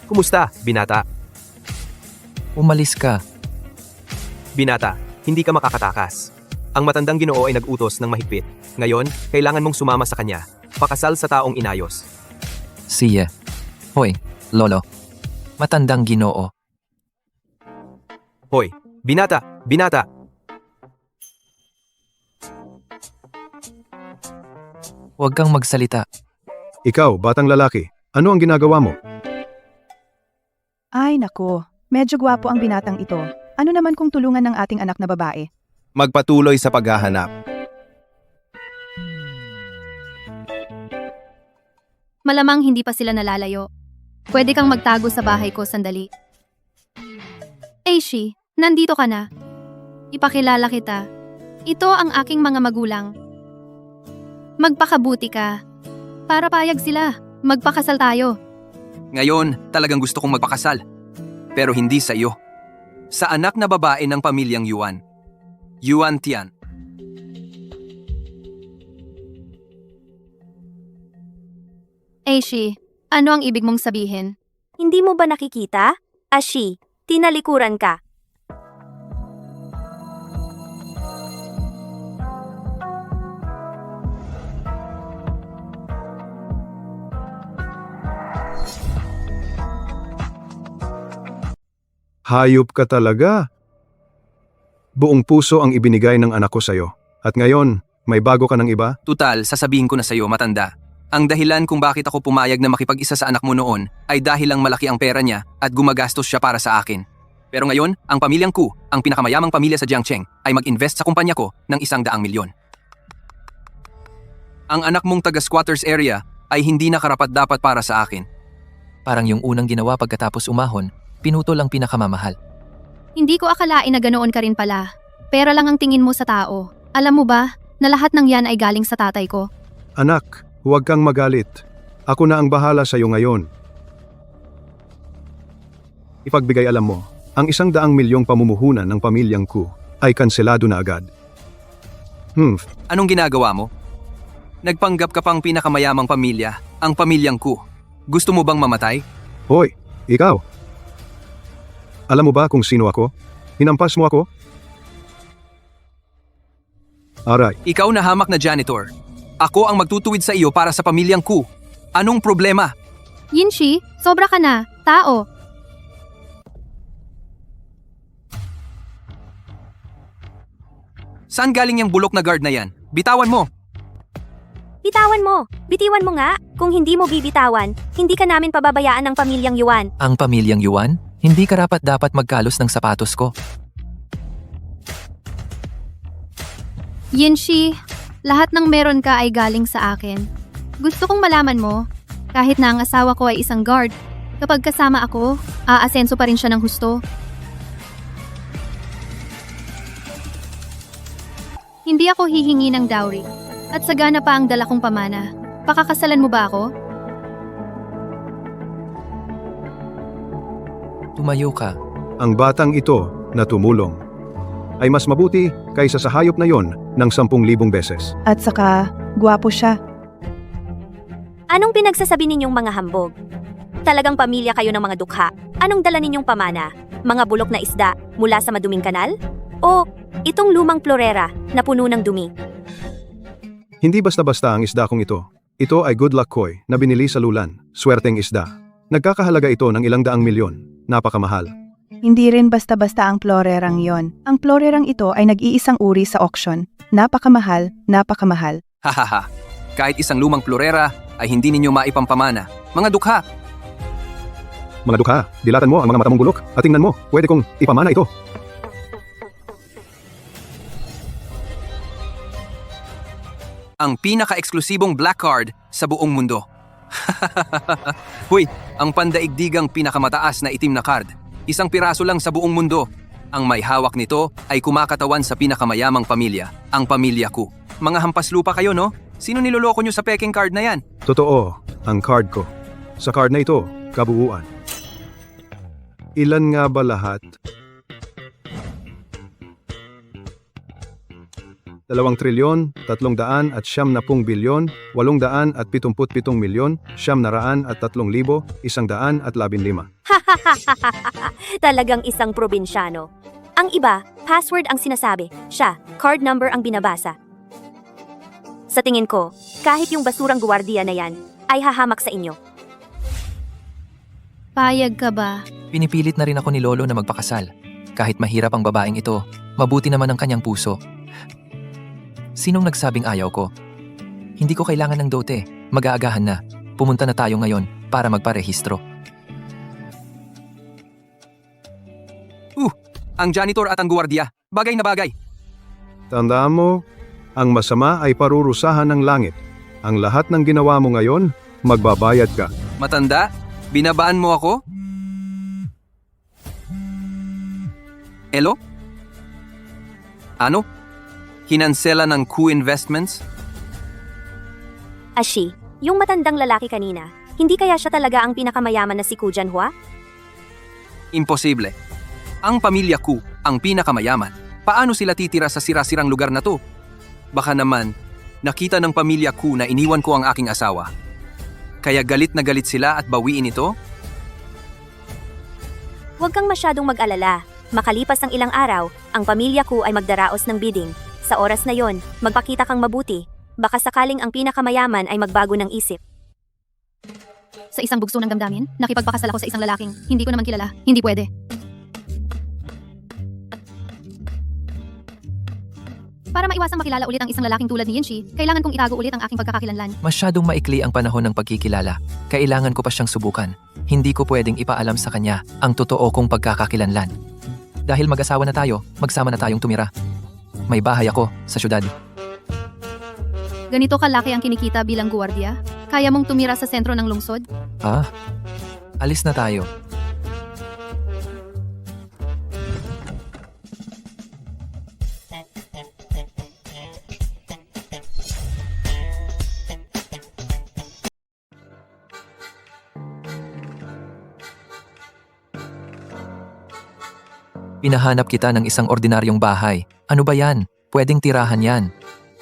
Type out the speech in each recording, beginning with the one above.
Kumusta, binata? Umalis ka. Binata, hindi ka makakatakas. Ang matandang Ginoo ay nag-utos ng mahigpit. Ngayon, kailangan mong sumama sa kanya. Pakasal sa taong inayos. Siya. Hoy, Lolo. Matandang Ginoo. Hoy, binata, binata! Huwag kang magsalita. Ikaw, batang lalaki, ano ang ginagawa mo? Ay nako, medyo gwapo ang binatang ito. Ano naman kung tulungan ng ating anak na babae? Magpatuloy sa paghahanap. Malamang hindi pa sila nalalayo. Pwede kang magtago sa bahay ko sandali. Aishi, nandito ka na. Ipakilala kita. Ito ang aking mga magulang. Magpakabuti ka. Para payag sila. Magpakasal tayo. Ngayon, talagang gusto kong magpakasal. Pero hindi sa iyo. Sa anak na babae ng pamilyang Yuan. Yuan Tian. Aishi, ano ang ibig mong sabihin? Hindi mo ba nakikita? Ashi, tinalikuran ka. Hayop ka talaga. Buong puso ang ibinigay ng anak ko sa'yo. At ngayon, may bago ka ng iba? Tutal, sasabihin ko na sa iyo, matanda. Ang dahilan kung bakit ako pumayag na makipag-isa sa anak mo noon ay dahil lang malaki ang pera niya at gumagastos siya para sa akin. Pero ngayon, ang pamilyang Ku, ang pinakamayamang pamilya sa Jiangcheng, ay mag-invest sa kumpanya ko ng 100 milyon. Ang anak mong taga-squatters area ay hindi na karapat-dapat para sa akin. Parang yung unang ginawa pagkatapos umahon, pinutol ang pinakamamahal. Hindi ko akalain na ganoon ka rin pala. Pera lang ang tingin mo sa tao. Alam mo ba, na lahat ng yan ay galing sa tatay ko. Anak, huwag kang magalit. Ako na ang bahala sa'yo ngayon. Ipagbigay alam mo, ang 100 milyong pamumuhunan ng pamilyang Ku ay kanselado na agad. Anong ginagawa mo? Nagpanggap ka pang pinakamayamang pamilya, ang pamilyang Ku. Gusto mo bang mamatay? Hoy, ikaw. Alam mo ba kung sino ako? Hinampas mo ako? Aray, Ikaw na hamak na janitor. Ako ang magtutuwid sa iyo para sa pamilyang Ku. Anong problema? Yinshi, sobra ka na. Tao. Saan galing yung bulok na guard na yan? Bitawan mo! Bitawan mo! Bitiwan mo nga! Kung hindi mo bibitawan, hindi ka namin pababayaan ng pamilyang Yuan. Ang pamilyang Yuan, hindi karapat-dapat magkalos ng sapatos ko. Yinshi, lahat ng meron ka ay galing sa akin. Gusto kong malaman mo, kahit na ang asawa ko ay isang guard, kapag kasama ako, aasenso pa rin siya ng husto. Hindi ako hihingi ng dowry, at sagana pa ang dala kong pamana. Pakakasalan mo ba ako? Tumayo ka. ang batang ito na tumulong ay mas mabuti kaysa sa hayop na yon ng 10,000 beses. At saka, gwapo siya. Anong pinagsasabi ninyong mga hambog? Talagang pamilya kayo ng mga dukha. Anong dala ninyong pamana? Mga bulok na isda mula sa maduming kanal? O itong lumang florera na puno ng dumi? Hindi basta-basta ang isda kong ito. Ito ay good luck koi na binili sa lulan, swerteng isda. Nagkakahalaga ito ng ilang daang milyon. Napakamahal. Hindi rin basta-basta ang florerang yon. Ang florerang ito ay nag-iisang uri sa auction. Napakamahal, napakamahal. Hahaha. Kahit isang lumang florera ay hindi ninyo maipampamana. Mga dukha! Mga dukha, dilatan mo ang mga mata mong gulok at tingnan mo, pwede kong ipamana ito. Ang pinaka-eksklusibong black card sa buong mundo. Huy, ang pandaigdigang pinakamataas na itim na card. Isang piraso lang sa buong mundo. Ang may hawak nito ay kumakatawan sa pinakamayamang pamilya, ang pamilya ko. Mga hampas lupa kayo, no? Sino niloloko nyo sa peking card na yan? Totoo, ang card ko. Sa card na ito, kabuuan. Ilan nga ba lahat? 2 trilyon, 300 at 70 bilyon, 877 milyon, 900 at 3,000, 115. Talagang isang probinsyano. Ang iba, password ang sinasabi. Siya, card number ang binabasa. Sa tingin ko, kahit yung basurang guwardiya na yan, ay hahamak sa inyo. Payag ka ba? Pinipilit na rin ako ni Lolo na magpakasal. Kahit mahirap ang babaeng ito, mabuti naman ang kanyang puso. Sinong nagsabing ayaw ko? Hindi ko kailangan ng dote. Mag-aagahan na. Pumunta na tayo ngayon para magparehistro. Ang janitor at ang guwardiya, bagay na bagay. Tandaan mo, ang masama ay parurusahan ng langit. Ang lahat ng ginawa mo ngayon, magbabayad ka. Matanda, binabaan mo ako? Elo? Ano? Hinansela ng Ku Investments? Ashi, yung matandang lalaki kanina, hindi kaya siya talaga ang pinakamayaman na si Ku Jianhua? Imposible. Ang pamilya Ku ang pinakamayaman. Paano sila titira sa sira-sirang lugar na to? Baka naman, nakita ng pamilya Ku na iniwan ko ang aking asawa. Kaya galit na galit sila at bawiin ito? Huwag kang masyadong mag-alala. Makalipas ang ilang araw, ang pamilya Ku ay magdaraos ng bidding. Sa oras na yon, magpakita kang mabuti. Baka sakaling ang pinakamayaman ay magbago ng isip. Sa isang bugso ng damdamin, nakipagpakasal ako sa isang lalaking hindi ko naman kilala. Hindi pwede. Para maiwasang makilala ulit ang isang lalaking tulad ni Yinshi, kailangan kong itago ulit ang aking pagkakakilanlan. Masyadong maikli ang panahon ng pagkikilala. Kailangan ko pa siyang subukan. Hindi ko pwedeng ipaalam sa kanya ang totoo kong pagkakakilanlan. Dahil mag-asawa na tayo, magsama na tayong tumira. May bahay ako sa syudad. Ganito kalaki ang kinikita bilang guwardiya? Kaya mong tumira sa sentro ng lungsod? Alis na tayo. Pinahanap kita ng isang ordinaryong bahay. Ano ba yan? Pwedeng tirahan yan.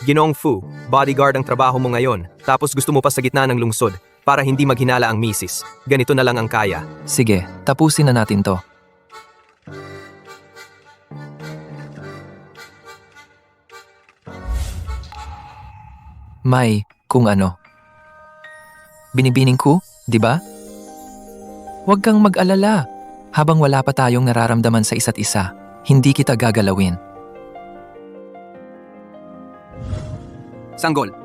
Ginoong Fu, bodyguard ang trabaho mo ngayon, tapos gusto mo pa sa gitna ng lungsod para hindi maghinala ang misis. Ganito na lang ang kaya. Sige, tapusin na natin to. May, kung ano. Binibining ko, di ba? Huwag kang mag-alala. Habang wala pa tayong nararamdaman sa isa't isa, hindi kita gagalawin. Sanggol,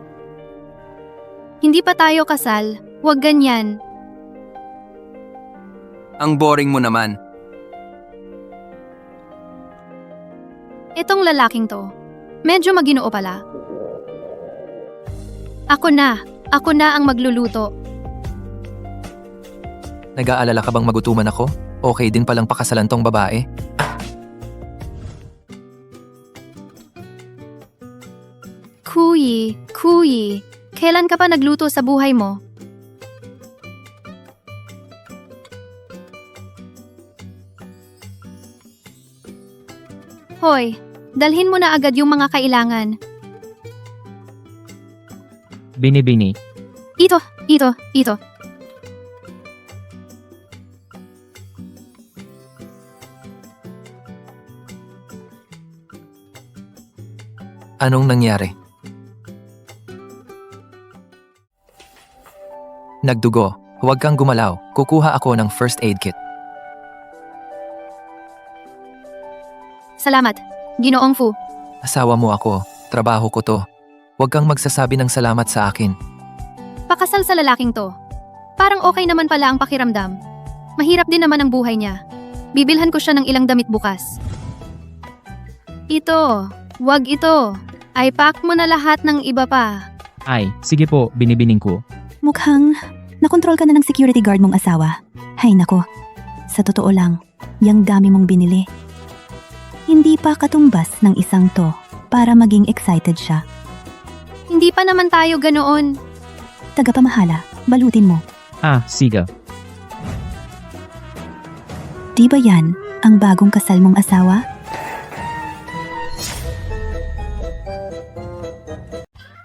Hindi pa tayo kasal. Huwag ganyan. ang boring mo naman. Itong lalaking to, medyo maginoo pala. Ako na ang magluluto. Nag-aalala ka bang magutuman ako? Okay din palang pakasalan tong babae? Kuyi, kailan ka pa nagluto sa buhay mo? Hoy, dalhin mo na agad yung mga kailangan. Bini-bini. Ito. Anong nangyari? Nagdugo. Huwag kang gumalaw. Kukuha ako ng first aid kit. Salamat, Ginoong Fu. Asawa mo ako. Trabaho ko to. Huwag kang magsasabi ng salamat sa akin. Pakasal sa lalaking to. Parang okay naman pala ang pakiramdam. Mahirap din naman ang buhay niya. Bibilhan ko siya ng ilang damit bukas. Ito, wag ito. Ay pack mo na lahat ng iba pa. Ay, sige po, binibining ko. Mukhang nakontrol ka na ng security guard mong asawa. Hay nako, sa totoo lang, yang dami mong binili. Hindi pa katumbas ng isang to para maging excited siya. Hindi pa naman tayo ganoon. Tagapamahala, balutin mo. Sige. Di ba yan ang bagong kasal mong asawa?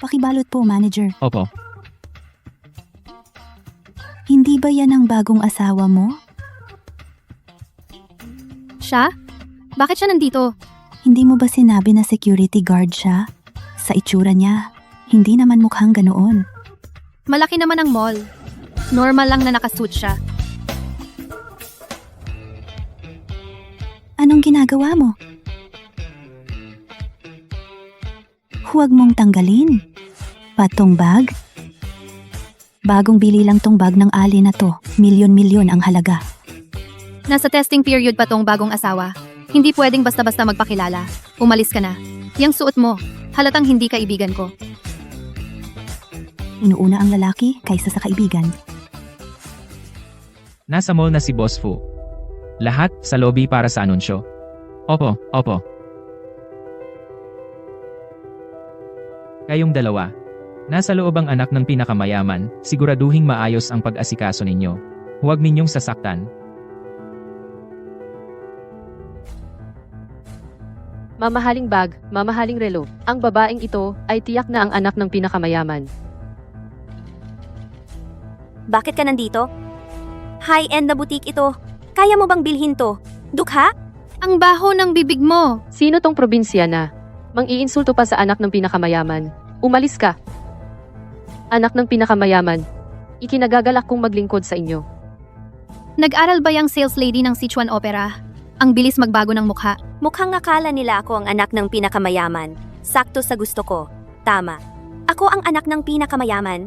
Pakibalot po, manager. Opo. Hindi ba yan ang bagong asawa mo? Siya? Bakit siya nandito? Hindi mo ba sinabi na security guard siya? Sa itsura niya, hindi naman mukhang ganoon. Malaki naman ang mall. Normal lang na nakasuit siya. Anong ginagawa mo? Huwag mong tanggalin. Patong bag? Bagong bili lang tong bag ng Ali na to. Milyon-milyon ang halaga. Nasa testing period pa tong bagong asawa. Hindi pwedeng basta-basta magpakilala. Umalis ka na. Yang suot mo, halatang hindi kaibigan ko. Inuuna ang lalaki kaysa sa kaibigan. Nasa mall na si Boss Fu. Lahat sa lobby para sa anunsyo. Opo, opo. Kayong dalawa. Nasa loob ang anak ng pinakamayaman, siguraduhing maayos ang pag-asikaso ninyo. Huwag ninyong sasaktan. Mamahaling bag, mamahaling relo. Ang babaeng ito ay tiyak na ang anak ng pinakamayaman. Bakit ka nandito? High-end na boutique ito. Kaya mo bang bilhin to? Dukha? Ang baho ng bibig mo. Sino tong probinsya na? Mang-iinsulto pa sa anak ng pinakamayaman. Umalis ka. Anak ng pinakamayaman. Ikinagagalak kong maglingkod sa inyo. Nag-aral ba yung sales lady ng Sichuan Opera? Ang bilis magbago ng mukha. Mukhang akala nila ako ang anak ng pinakamayaman. Sakto sa gusto ko. Tama. Ako ang anak ng pinakamayaman.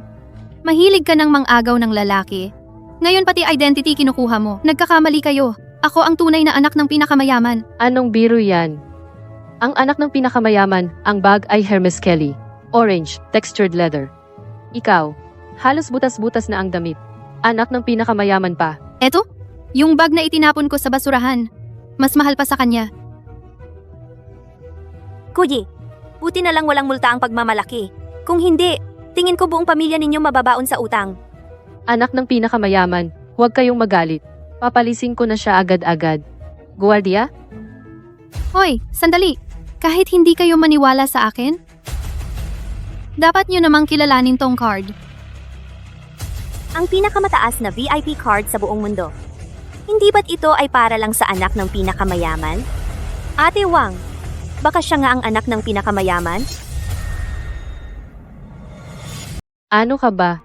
Mahilig ka ng mang-agaw ng lalaki. Ngayon pati identity kinukuha mo. Nagkakamali kayo. Ako ang tunay na anak ng pinakamayaman. Anong biro yan? Ang anak ng pinakamayaman, ang bag ay Hermes Kelly. Orange, textured leather. Ikaw, halos butas-butas na ang damit. Anak ng pinakamayaman pa. Eto, yung bag na itinapon ko sa basurahan. Mas mahal pa sa kanya. Kuyi, buti na lang walang multa ang pagmamalaki. Kung hindi, tingin ko buong pamilya ninyo mababaon sa utang. Anak ng pinakamayaman, huwag kayong magalit. Papalisin ko na siya agad-agad. Guardia? Hoy, sandali. Kahit hindi kayo maniwala sa akin, dapat nyo namang kilalanin tong card. Ang pinakamataas na VIP card sa buong mundo. Hindi ba't ito ay para lang sa anak ng pinakamayaman? Ate Wang, baka siya nga ang anak ng pinakamayaman? Ano ka ba?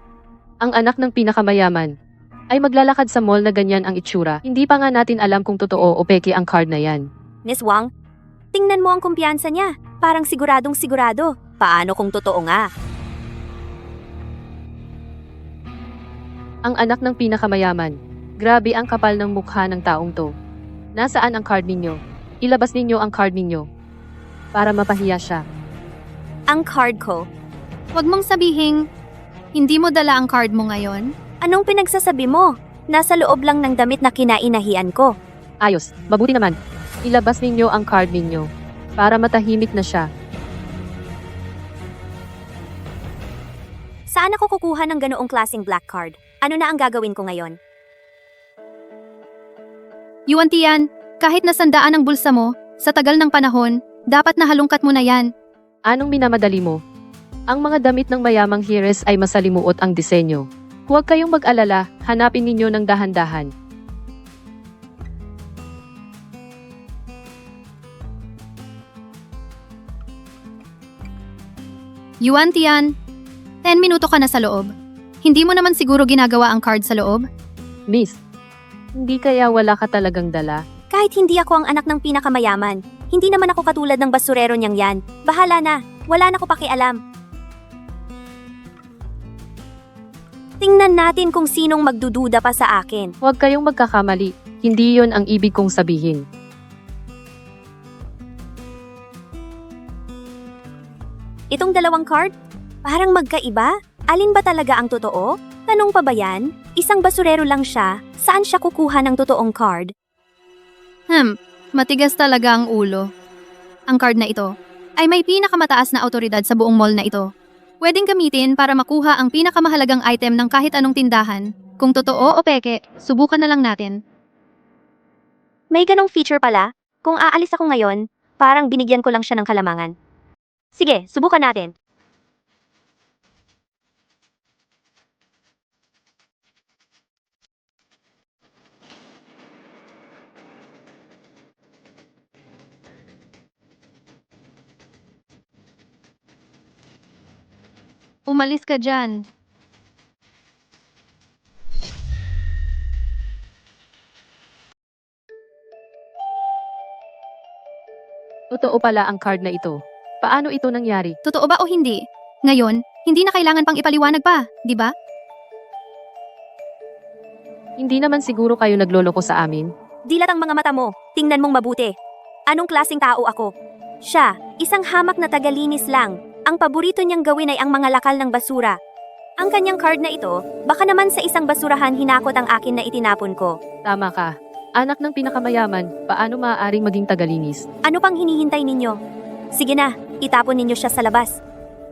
Ang anak ng pinakamayaman ay maglalakad sa mall na ganyan ang itsura. Hindi pa nga natin alam kung totoo o peke ang card na yan. Miss Wang, tingnan mo ang kumpiyansa niya. Parang siguradong sigurado. Paano kung totoo nga? Ang anak ng pinakamayaman. Grabe ang kapal ng mukha ng taong to. Nasaan ang card ninyo? Ilabas ninyo ang card ninyo. Para mapahiya siya. Ang card ko? Huwag mong sabihing, hindi mo dala ang card mo ngayon? Anong pinagsasabi mo? Nasa loob lang ng damit na kinainahian ko. Ayos, mabuti naman. Ilabas ninyo ang card ninyo. Para matahimik na siya. Saan ako kukuha ng ganoong klaseng black card? Ano na ang gagawin ko ngayon? Yuan Tian, kahit nasandaan ang bulsa mo, sa tagal ng panahon, dapat nahalungkat mo na yan. Anong minamadali mo? Ang mga damit ng mayamang heiress ay masalimuot ang disenyo. Huwag kayong mag-alala, hanapin ninyo ng dahan-dahan. Yuan Tian, 10 minuto ka na sa loob. Hindi mo naman siguro ginagawa ang card sa loob? Miss, hindi kaya wala ka talagang dala? Kahit hindi ako ang anak ng pinakamayaman, hindi naman ako katulad ng basurero niyang yan. Bahala na, wala na ko pakialam. Tingnan natin kung sinong magdududa pa sa akin. Huwag kayong magkakamali, hindi yon ang ibig kong sabihin. Itong dalawang card? Parang magkaiba? Alin ba talaga ang totoo? Tanong pa ba yan? Isang basurero lang siya. Saan siya kukuha ng totoong card? Matigas talaga ang ulo. Ang card na ito ay may pinakamataas na autoridad sa buong mall na ito. Pwedeng gamitin para makuha ang pinakamahalagang item ng kahit anong tindahan. Kung totoo o peke, subukan na lang natin. May ganong feature pala. Kung aalis ako ngayon, parang binigyan ko lang siya ng kalamangan. Sige, subukan natin. Umalis ka dyan. Totoo pala ang card na ito. Paano ito nangyari? Totoo ba o hindi? Ngayon, hindi na kailangan pang ipaliwanag pa, di ba? Hindi naman siguro kayo nagloloko sa amin. Dilat ang mga mata mo. Tingnan mong mabuti. Anong klaseng tao ako? Siya, isang hamak na tagalinis lang. Ang paborito niyang gawin ay ang mga lakal ng basura. Ang kanyang card na ito, baka naman sa isang basurahan hinakot ang akin na itinapon ko. Tama ka. Anak ng pinakamayaman, paano maaaring maging tagalinis? Ano pang hinihintay ninyo? Sige na, itapon ninyo siya sa labas.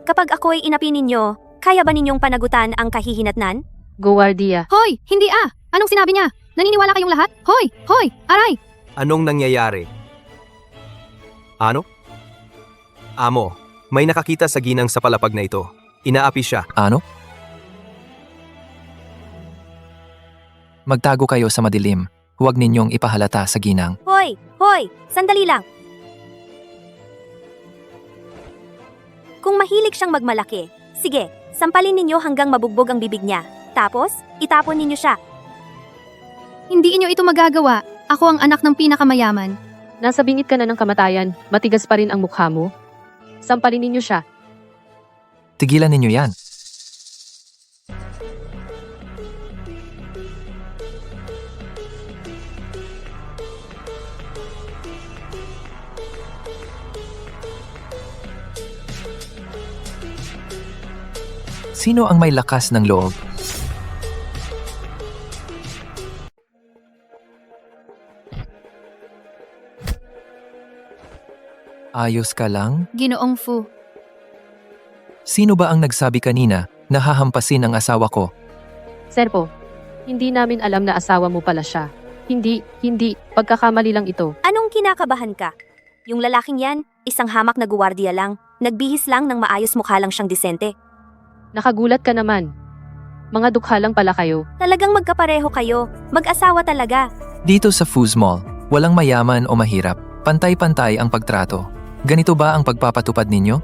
Kapag ako'y inapi ninyo, kaya ba ninyong panagutan ang kahihinatnan? Guardia. Hoy! Hindi ah! Anong sinabi niya? Naniniwala kayong lahat? Hoy! Hoy! Aray! Anong nangyayari? Ano? Amo, may nakakita sa ginang sa palapag na ito. Inaapi siya. Ano? Magtago kayo sa madilim. Huwag ninyong ipahalata sa ginang. Hoy! Hoy! Sandali lang! Kung mahilig siyang magmalaki, sige, sampalin ninyo hanggang mabugbog ang bibig niya. Tapos, itapon ninyo siya. Hindi inyo ito magagawa. Ako ang anak ng pinakamayaman. Nasa bingit ka na ng kamatayan, matigas pa rin ang mukha mo. Sampalin ninyo siya. Tigilan ninyo yan. Sino ang may lakas ng loob? Ayos ka lang? Ginoong Fu. Sino ba ang nagsabi kanina na hahampasin ang asawa ko? Serpo, hindi namin alam na asawa mo pala siya. Hindi, pagkakamali lang ito. Anong kinakabahan ka? Yung lalaking yan, isang hamak na guwardiya lang. Nagbihis lang ng maayos mukha lang siyang disente. Nakagulat ka naman. Mga dukha lang pala kayo. Talagang magkapareho kayo. Mag-asawa talaga. Dito sa Foo's Mall, walang mayaman o mahirap. Pantay-pantay ang pagtrato. Ganito ba ang pagpapatupad ninyo?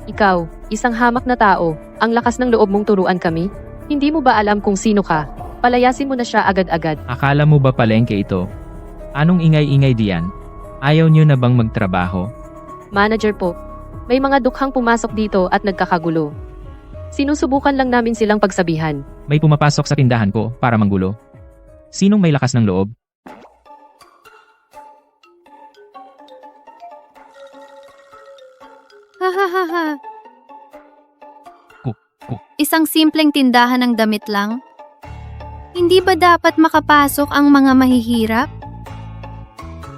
Ikaw, isang hamak na tao, ang lakas ng loob mong turuan kami? Hindi mo ba alam kung sino ka? Palayasin mo na siya agad-agad. Akala mo ba palengke ito? Anong ingay-ingay diyan? Ayaw nyo na bang magtrabaho? Manager po, may mga dukhang pumasok dito at nagkakagulo. Sinusubukan lang namin silang pagsabihan. May pumapasok sa tindahan ko para manggulo. Sinong may lakas ng loob? Hahaha. Ku. Isang simpleng tindahan ng damit lang? Hindi ba dapat makapasok ang mga mahihirap?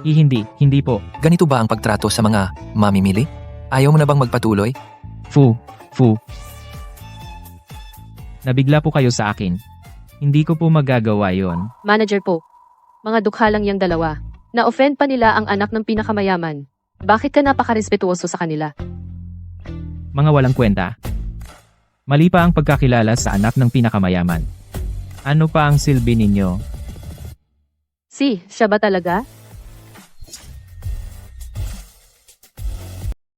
Hindi po. Ganito ba ang pagtrato sa mga mamimili? Ayaw mo na bang magpatuloy? Fu. Nabigla po kayo sa akin. Hindi ko po magagawa yon. Manager po, mga dukha lang yung dalawa. Na-offend pa nila ang anak ng pinakamayaman. Bakit ka napakarespetuoso sa kanila? Mga walang kwenta. Mali pa ang pagkakilala sa anak ng pinakamayaman. Ano pa ang silbi ninyo? Siya ba talaga?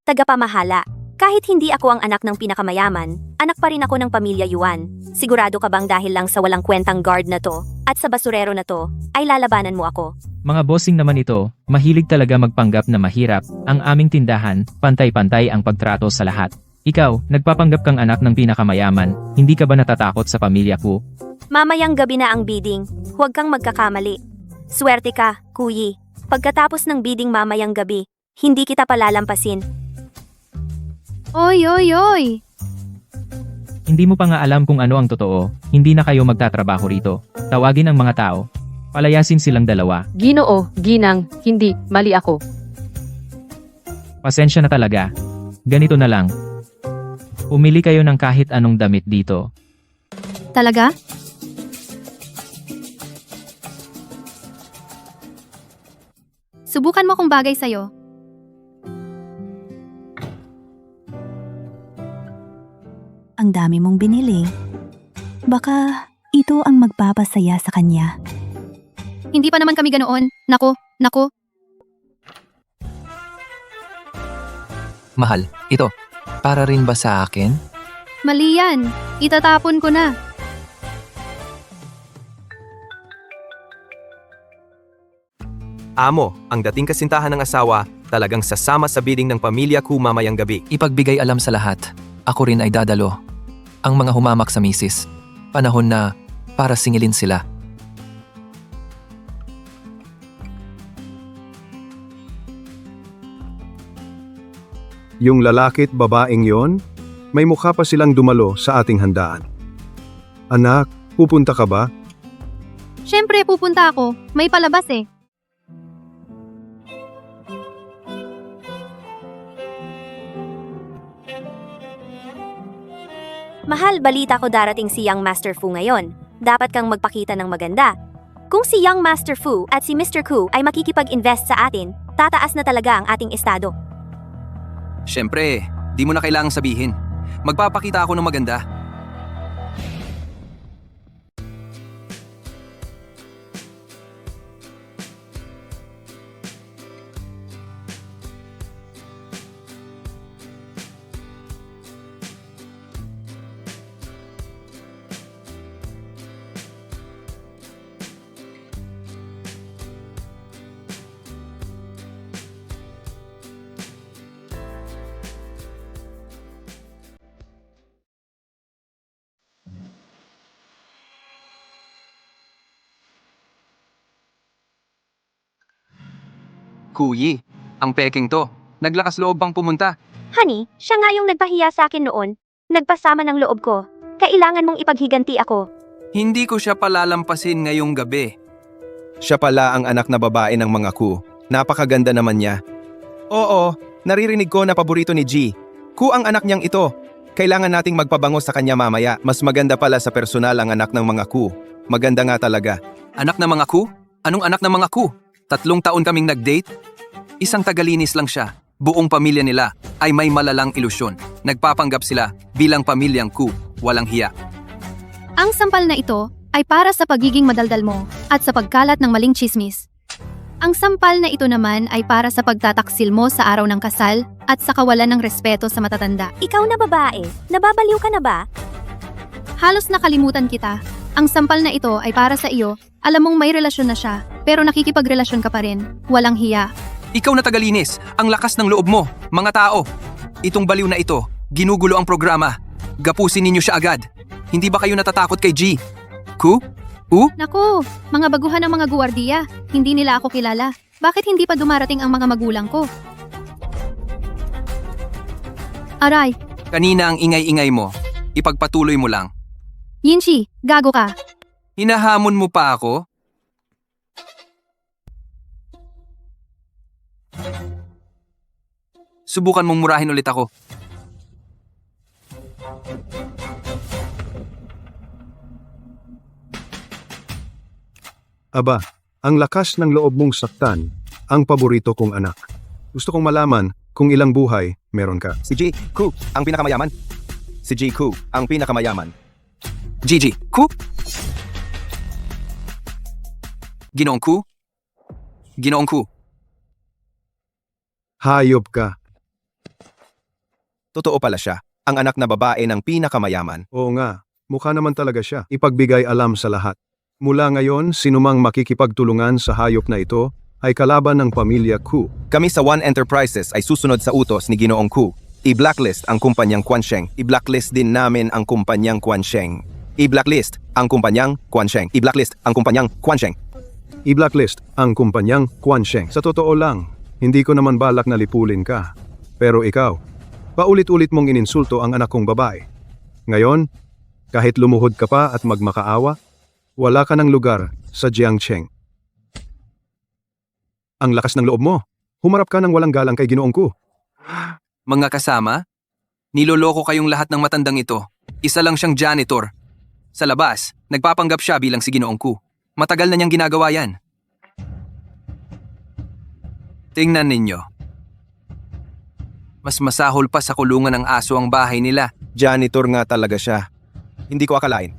Tagapamahala. Kahit hindi ako ang anak ng pinakamayaman, anak pa rin ako ng pamilya Yuan. Sigurado ka bang dahil lang sa walang kwentang guard na to, at sa basurero na to, ay lalabanan mo ako? Mga bossing naman ito, mahilig talaga magpanggap na mahirap. Ang aming tindahan, pantay-pantay ang pagtrato sa lahat. Ikaw, nagpapanggap kang anak ng pinakamayaman, hindi ka ba natatakot sa pamilya ko? Mamayang gabi na ang bidding, huwag kang magkakamali. Swerte ka, kuyi. Pagkatapos ng bidding mamayang gabi, hindi kita palalampasin. Oy! Hindi mo pa nga alam kung ano ang totoo, hindi na kayo magtatrabaho rito. Tawagin ang mga tao. Palayasin silang dalawa. Ginoo, ginang, hindi, mali ako. Pasensya na talaga. Ganito na lang. Pumili kayo ng kahit anong damit dito. Talaga? Subukan mo kung bagay sa'yo. Ang dami mong binili. Baka ito ang magpapasaya sa kanya. Hindi pa naman kami ganoon. Naku. Mahal, ito. Para rin ba sa akin? Mali yan. Itatapon ko na. Amo, ang dating kasintahan ng asawa, talagang sasama sa bidding ng pamilya ko mamayang gabi. Ipagbigay alam sa lahat. Ako rin ay dadalo. Ang mga humamak sa misis. Panahon na para singilin sila. Yung lalaki't babaeng yon, may mukha pa silang dumalo sa ating handaan. Anak, pupunta ka ba? Siyempre, pupunta ako. May palabas eh. Mahal, balita ko darating si Young Master Fu ngayon. Dapat kang magpakita ng maganda. Kung si Young Master Fu at si Mr. Ku ay makikipag-invest sa atin, tataas na talaga ang ating estado. Siyempre, di mo na kailangang sabihin. Magpapakita ako ng maganda. Kuyi, ang peking to. Naglakas loob bang pumunta? Honey, siya nga yung nagpahiya sa akin noon. Nagpasama ng loob ko. Kailangan mong ipaghiganti ako. Hindi ko siya palalampasin ngayong gabi. Siya pala ang anak na babae ng mga Ku. Napakaganda naman niya. Oo, naririnig ko na paborito ni G. Ku ang anak niyang ito. Kailangan nating magpabango sa kanya mamaya. Mas maganda pala sa personal ang anak ng mga Ku. Maganda nga talaga. Anak ng mga Ku? Anong anak ng mga Ku? 3 taon kaming nag-date? Isang tagalinis lang siya. Buong pamilya nila ay may malalang ilusyon. Nagpapanggap sila bilang pamilyang Ku. Walang hiya. Ang sampal na ito ay para sa pagiging madaldal mo at sa pagkalat ng maling chismis. Ang sampal na ito naman ay para sa pagtataksil mo sa araw ng kasal at sa kawalan ng respeto sa matatanda. Ikaw na babae, nababaliw ka na ba? Halos nakalimutan kita. Ang sampal na ito ay para sa iyo. Alam mong may relasyon na siya, pero nakikipagrelasyon ka pa rin. Walang hiya. Ikaw na tagalinis, ang lakas ng loob mo, mga tao. Itong baliw na ito, ginugulo ang programa. Gapusin ninyo siya agad. Hindi ba kayo natatakot kay G? Ku? Naku, mga baguhan ng mga guwardiya. Hindi nila ako kilala. Bakit hindi pa dumarating ang mga magulang ko? Aray, Kanina ang ingay-ingay mo. Ipagpatuloy mo lang. Yinchi, gago ka. Hinahamon mo pa ako? Subukan mong murahin ulit ako. Aba, ang lakas ng loob mong saktan, ang paborito kong anak. Gusto kong malaman kung ilang buhay meron ka. Si G. Ku, ang pinakamayaman. Si G. Ku, ang pinakamayaman. Gigi, Ku? Ginoong Ku? Ginoong Ku. Hayop ka. Totoo pala siya, ang anak na babae ng pinakamayaman. Oo nga, mukha naman talaga siya. Ipagbigay alam sa lahat. Mula ngayon, sinumang makikipagtulungan sa hayop na ito ay kalaban ng pamilya Ku. Kami sa One Enterprises ay susunod sa utos ni Ginoong Ku. I-blacklist ang kumpanyang Quansheng. I-blacklist din namin ang kumpanyang Quansheng. I-blacklist ang kumpanyang Quansheng. I-blacklist ang kumpanyang Quansheng. I-blacklist ang kumpanyang Quansheng. Sa totoo lang, hindi ko naman balak na lipulin ka. Pero ikaw, paulit-ulit mong ininsulto ang anak kong babae. Ngayon, kahit lumuhod ka pa at magmakaawa, wala ka ng lugar sa Jiangcheng. Ang lakas ng loob mo. Humarap ka ng walang galang kay Ginoong Ku. Mga kasama, niloloko kayong lahat ng matandang ito. Isa lang siyang janitor. Sa labas, nagpapanggap siya bilang si Ginoong Ku. Matagal na niyang ginagawa yan. Tingnan ninyo. Mas masahol pa sa kulungan ng aso ang bahay nila. Janitor nga talaga siya. Hindi ko akalain.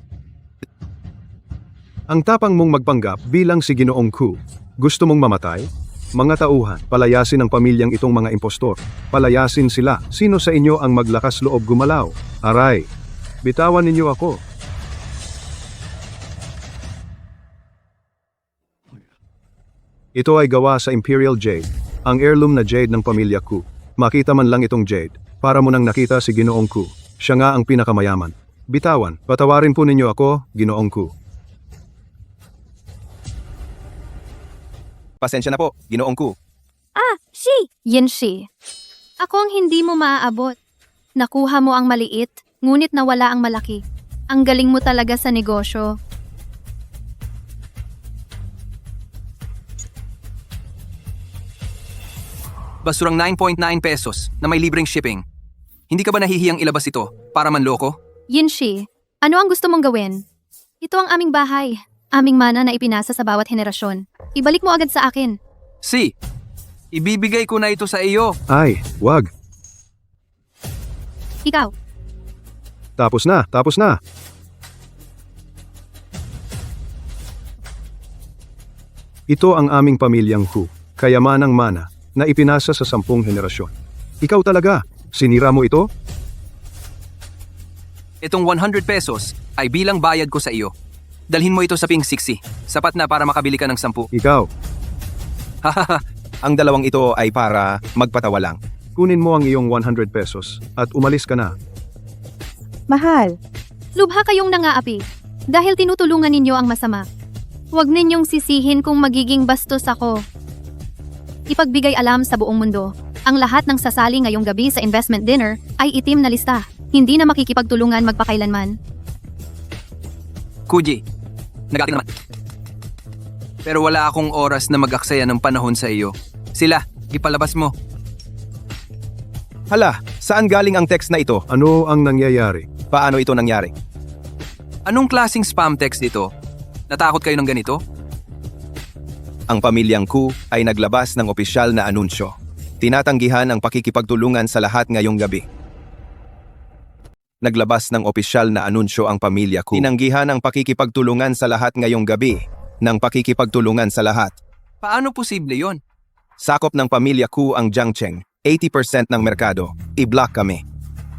Ang tapang mong magpanggap bilang si Ginoong Ku. Gusto mong mamatay? Mga tauhan, palayasin ang pamilyang itong mga impostor. Palayasin sila. Sino sa inyo ang maglakas loob gumalaw? Aray, Bitawan ninyo ako. Ito ay gawa sa Imperial Jade, ang heirloom na jade ng pamilya Ku. Makita man lang itong jade, para mo nang nakita si Ginoong Ku. Siya nga ang pinakamayaman. Bitawan, patawarin po ninyo ako, Ginoong Ku. Pasensya na po, Ginoong Ku. Yin Shi. Ako ang hindi mo maaabot. Nakuha mo ang maliit, ngunit nawala ang malaki. Ang galing mo talaga sa negosyo. Basurang 9.9 pesos na may libreng shipping. Hindi ka ba nahihiyang ilabas ito para manloko? Yin Shi, ano ang gusto mong gawin? Ito ang aming bahay. Aming mana na ipinasa sa bawat henerasyon. Ibalik mo agad sa akin. Si, ibibigay ko na ito sa iyo. Ay, wag. Ikaw, Tapos na, tapos na. Ito ang aming pamilyang Ku, kayamanang mana, na ipinasa sa 10 henerasyon. Ikaw talaga, sinira mo ito? Itong 100 pesos ay bilang bayad ko sa iyo. Dalhin mo ito sa Ping Sixi. Sapat na para makabili ka ng 10. Ikaw, Hahaha, ang dalawang ito ay para magpatawa lang. kunin mo ang iyong 100 pesos at umalis ka na. Mahal, lubha kayong nangaapi dahil tinutulungan ninyo ang masama. Huwag ninyong sisihin kung magiging bastos ako. Ipagbigay alam sa buong mundo, ang lahat ng sasali ngayong gabi sa investment dinner ay itim na lista. Hindi na makikipagtulungan magpakailanman. Kuji, nagating naman. Pero wala akong oras na mag-aksaya ng panahon sa iyo. Sila, ipalabas mo. Hala, saan galing ang text na ito? Ano ang nangyayari? Paano ito nangyari? Anong klaseng spam text ito? Natakot kayo ng ganito? Ang pamilyang Ku ay naglabas ng opisyal na anunsyo. Tinatanggihan ang pakikipagtulungan sa lahat ngayong gabi. Naglabas ng opisyal na anunsyo ang pamilya Ku. Tinanggihan ang pakikipagtulungan sa lahat ngayong gabi. Ng pakikipagtulungan sa lahat. Paano posible yon? Sakop ng pamilya Ku ang Jiangcheng. 80% ng merkado. I-block kami.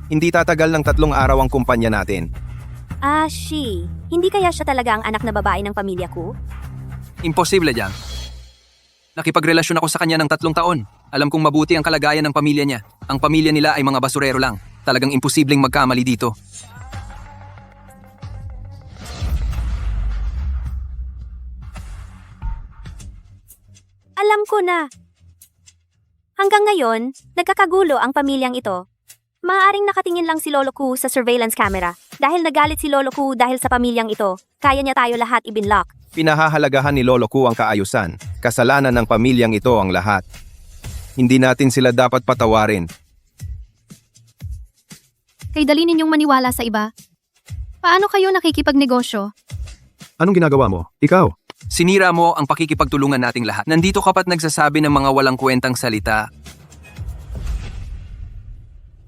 Hindi tatagal ng 3 araw ang kumpanya natin. Shi, hindi kaya siya talaga ang anak na babae ng pamilya ko? Imposible dyan. Nakipagrelasyon ako sa kanya ng 3 taon. Alam kong mabuti ang kalagayan ng pamilya niya. Ang pamilya nila ay mga basurero lang. Talagang imposibleng magkamali dito. Alam ko na. Hanggang ngayon, nagkakagulo ang pamilyang ito. Maaaring nakatingin lang si Lolo Ku sa surveillance camera. Dahil nagalit si Lolo Ku dahil sa pamilyang ito, kaya niya tayo lahat ibinlock. Pinahahalagahan ni Lolo Ku ang kaayusan. Kasalanan ng pamilyang ito ang lahat. Hindi natin sila dapat patawarin. Kay dali ninyong maniwala sa iba. Paano kayo nakikipagnegosyo? Anong ginagawa mo? Ikaw, Sinira mo ang pakikipagtulungan nating lahat. Nandito ka pa't nagsasabi ng mga walang kwentang salita.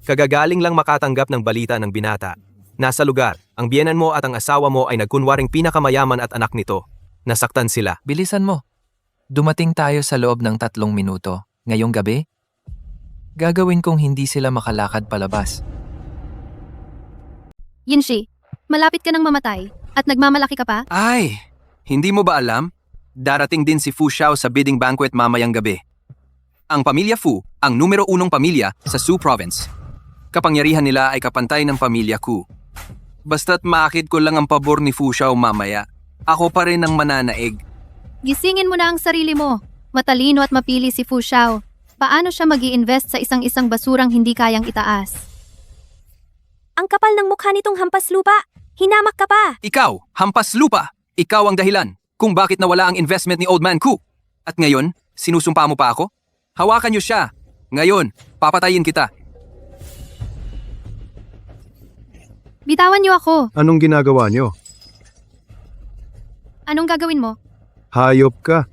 Kagagaling lang makatanggap ng balita ng binata. Nasa lugar, ang biyenan mo at ang asawa mo ay nagkunwaring pinakamayaman at anak nito. Nasaktan sila. Bilisan mo. Dumating tayo sa loob ng 3 minuto. Ngayong gabi? Gagawin kong hindi sila makalakad palabas. Yin Shi, malapit ka nang mamatay at nagmamalaki ka pa? Ay, hindi mo ba alam? Darating din si Fu Xiao sa bidding banquet mamayang gabi. Ang pamilya Fu, ang numero 1 pamilya sa Su Province. Kapangyarihan nila ay kapantay ng pamilya Ku. Basta't maakit ko lang ang pabor ni Fu Xiao mamaya. Ako pa rin ang mananaig. Gisingin mo na ang sarili mo. Matalino at mapili si Fu Xiao. Paano siya mag-i-invest sa isang basurang hindi kayang itaas? Ang kapal ng mukha nitong hampas lupa. Hinamak ka pa. Ikaw, hampas lupa! Ikaw ang dahilan kung bakit nawala ang investment ni Old Man Ku. At ngayon, sinusumpa mo pa ako? Hawakan niyo siya. Ngayon, papatayin kita. Bitawan niyo ako. anong ginagawa nyo? Anong gagawin mo? Hayop ka.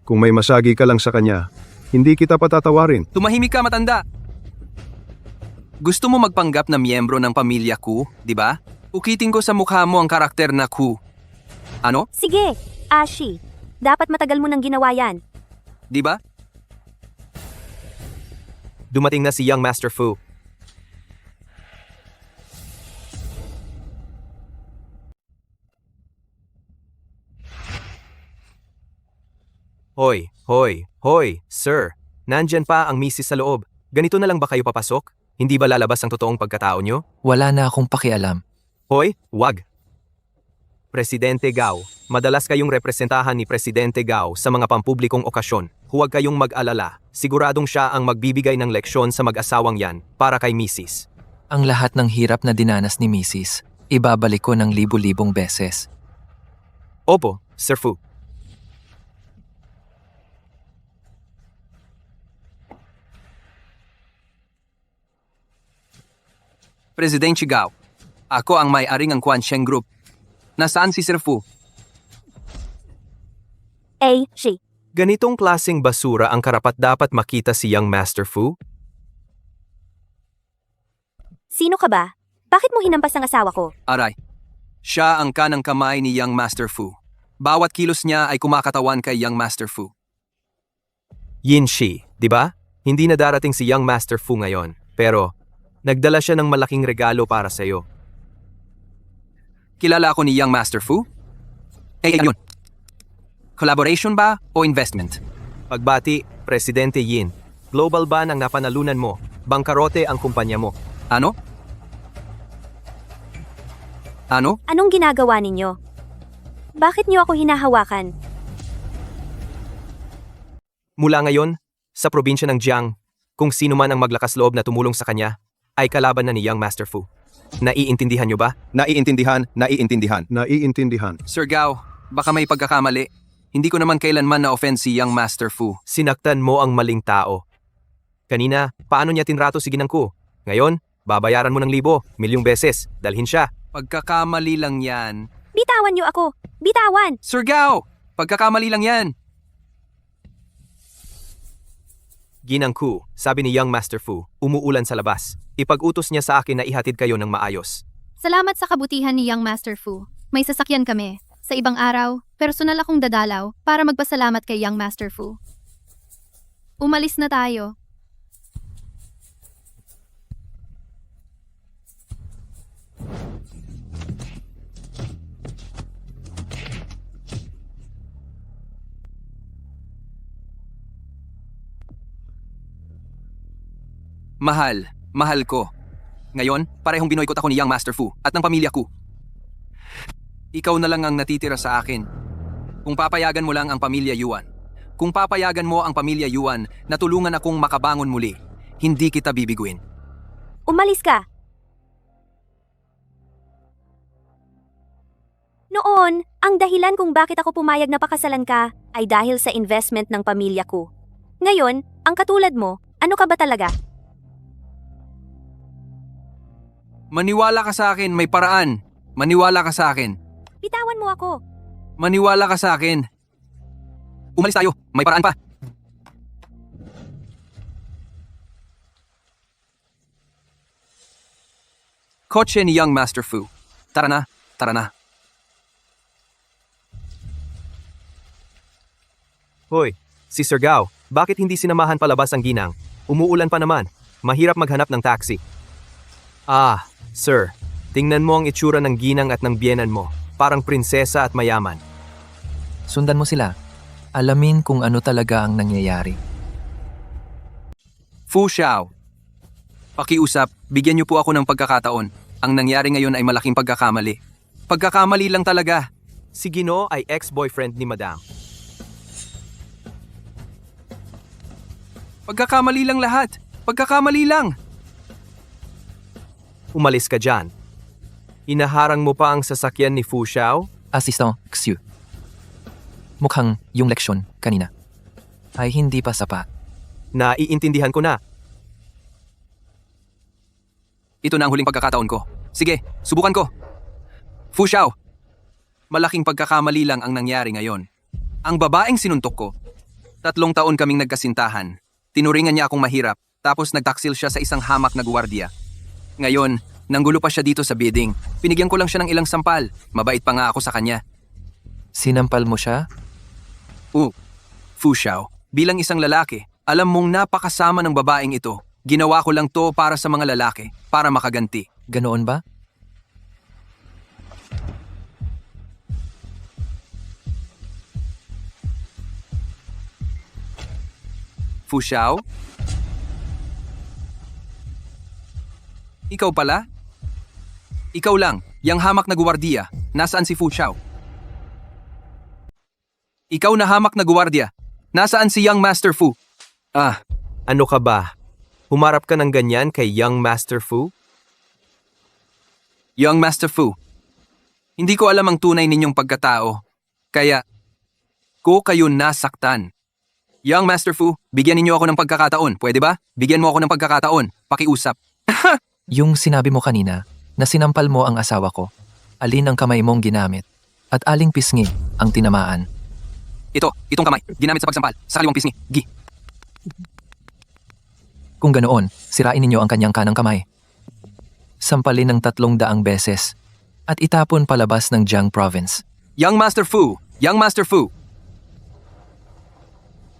Kung may masagi ka lang sa kanya, hindi kita patatawarin. Tumahimik ka, matanda. Gusto mo magpanggap na miyembro ng pamilya Ku, di ba? Ukitin ko sa mukha mo ang karakter na Ku. Ano? Sige, Shi. Dapat matagal mo nang ginawa yan. Di ba? Dumating na si Young Master Fu. Hoy, sir. Nandyan pa ang misis sa loob. Ganito na lang ba kayo papasok? Hindi ba lalabas ang totoong pagkatao nyo? Wala na akong pakialam. Hoy, wag. Presidente Gao, madalas kayong representahan ni Presidente Gao sa mga pampublikong okasyon. Huwag kayong mag-alala. Siguradong siya ang magbibigay ng leksyon sa mag-asawang yan para kay misis. Ang lahat ng hirap na dinanas ni Mrs. ibabalik ko ng libu-libong beses. Opo, Sir Fu. Presidente Gao, ako ang may-ari ng Quansheng Group. Nasaan si Sir Fu? She. Ganitong klaseng basura ang karapat-dapat makita si Young Master Fu? Sino ka ba? Bakit mo hinampas ang asawa ko? Aray, siya ang kanang kamay ni Young Master Fu. Bawat kilos niya ay kumakatawan kay Young Master Fu. Yin Shi, di ba? Hindi na darating si Young Master Fu ngayon, pero nagdala siya ng malaking regalo para sa'yo. Kilala ako ni Young Master Fu? Ano yun? Collaboration ba o investment? Pagbati, Presidente Yin. Global ban ang napanalunan mo. Bangkarote ang kumpanya mo. Ano? Ano? Anong ginagawa ninyo? Bakit niyo ako hinahawakan? Mula ngayon, sa probinsya ng Jiang, kung sino man ang maglakas loob na tumulong sa kanya, ay kalaban na ni Young Master Fu. Naiintindihan niyo ba? Naiintindihan. Naiintindihan. Sir Gao, baka may pagkakamali. Hindi ko naman kailanman na-offend si Young Master Fu. Sinaktan mo ang maling tao. Kanina, paano niya tinrato si Ginang Ku? Ngayon, babayaran mo ng 1,000 beses. Dalhin siya. Pagkakamali lang yan. Bitawan niyo ako! Bitawan! Sir Gao, pagkakamali lang yan. Ginang Ku, sabi ni Young Master Fu, umuulan sa labas. Ipag-utos niya sa akin na ihatid kayo ng maayos. Salamat sa kabutihan ni Young Master Fu. May sasakyan kami. Sa ibang araw, personal akong dadalaw para magpasalamat kay Young Master Fu. Umalis na tayo. Mahal ko. Ngayon, parehong binoykot ako ni Young Master Fu at ng pamilya ko. Ikaw na lang ang natitira sa akin. Kung papayagan mo lang ang pamilya Yuan. Kung papayagan mo ang pamilya Yuan na tulungan akong makabangon muli, hindi kita bibiguin. Umalis ka! Noon, ang dahilan kung bakit ako pumayag na pakasalan ka ay dahil sa investment ng pamilya ko. Ngayon, ang katulad mo, ano ka ba talaga? Maniwala ka sa akin, may paraan. Maniwala ka sa akin. Bitawan mo ako! Maniwala ka sa akin. Umalis tayo, may paraan pa. Kotse ni Young Master Fu. Tara na, tara na. Hoy, si Sir Gao, bakit hindi sinamahan palabas ang ginang? Umuulan pa naman. Mahirap maghanap ng taxi. Sir, tingnan mo ang itsura ng ginang at ng biyenan mo. Parang prinsesa at mayaman. Sundan mo sila. Alamin kung ano talaga ang nangyayari. Fu Xiao. Pakiusap, bigyan niyo po ako ng pagkakataon. Ang nangyari ngayon ay malaking pagkakamali. Pagkakamali lang talaga. Si Gino ay ex-boyfriend ni Madam. Pagkakamali lang lahat. Pagkakamali lang. Umalis ka dyan. Inaharang mo pa ang sasakyan ni Fu Xiao? Assistant Xiu. Mukhang yung leksyon kanina ay hindi pa sapat. Naiintindihan ko na. Ito na ang huling pagkakataon ko. Sige, subukan ko. Fu Xiao. Malaking pagkakamali lang ang nangyari ngayon. Ang babaeng sinuntok ko. 3 taon kaming nagkasintahan. Tinuringan niya akong mahirap, tapos nagtaksil siya sa isang hamak na gwardiya. Ngayon, nanggulo pa siya dito sa bidding. Pinigyan ko lang siya ng ilang sampal. Mabait pa nga ako sa kanya. Sinampal mo siya? Fu Xiao, bilang isang lalaki, alam mong napakasama ng babaeng ito. Ginawa ko lang to para sa mga lalaki, para makaganti. Ganoon ba? Fu Xiao? Ikaw pala? Ikaw lang, yang hamak na guwardiya. Nasaan si Fu Xiao? Ikaw na hamak na guwardiya. Nasaan si Young Master Fu? Ah, Ano ka ba? Humarap ka ng ganyan kay Young Master Fu? Young Master Fu. Hindi ko alam ang tunay ninyong pagkatao. Kaya, ko kayo nasaktan. Young Master Fu, bigyan ninyo ako ng pagkakataon. Pwede ba? Bigyan mo ako ng pagkakataon. Pakiusap. Yung sinabi mo kanina, na sinampal mo ang asawa ko, alin ang kamay mong ginamit, at aling pisngi ang tinamaan. Itong kamay, ginamit sa pagsampal, sa kaliwang pisngi. Kung ganoon, sirain ninyo ang kanyang kanang kamay. Sampalin ng 300 beses, at itapon palabas ng Jiang Province. Young Master Fu! Young Master Fu!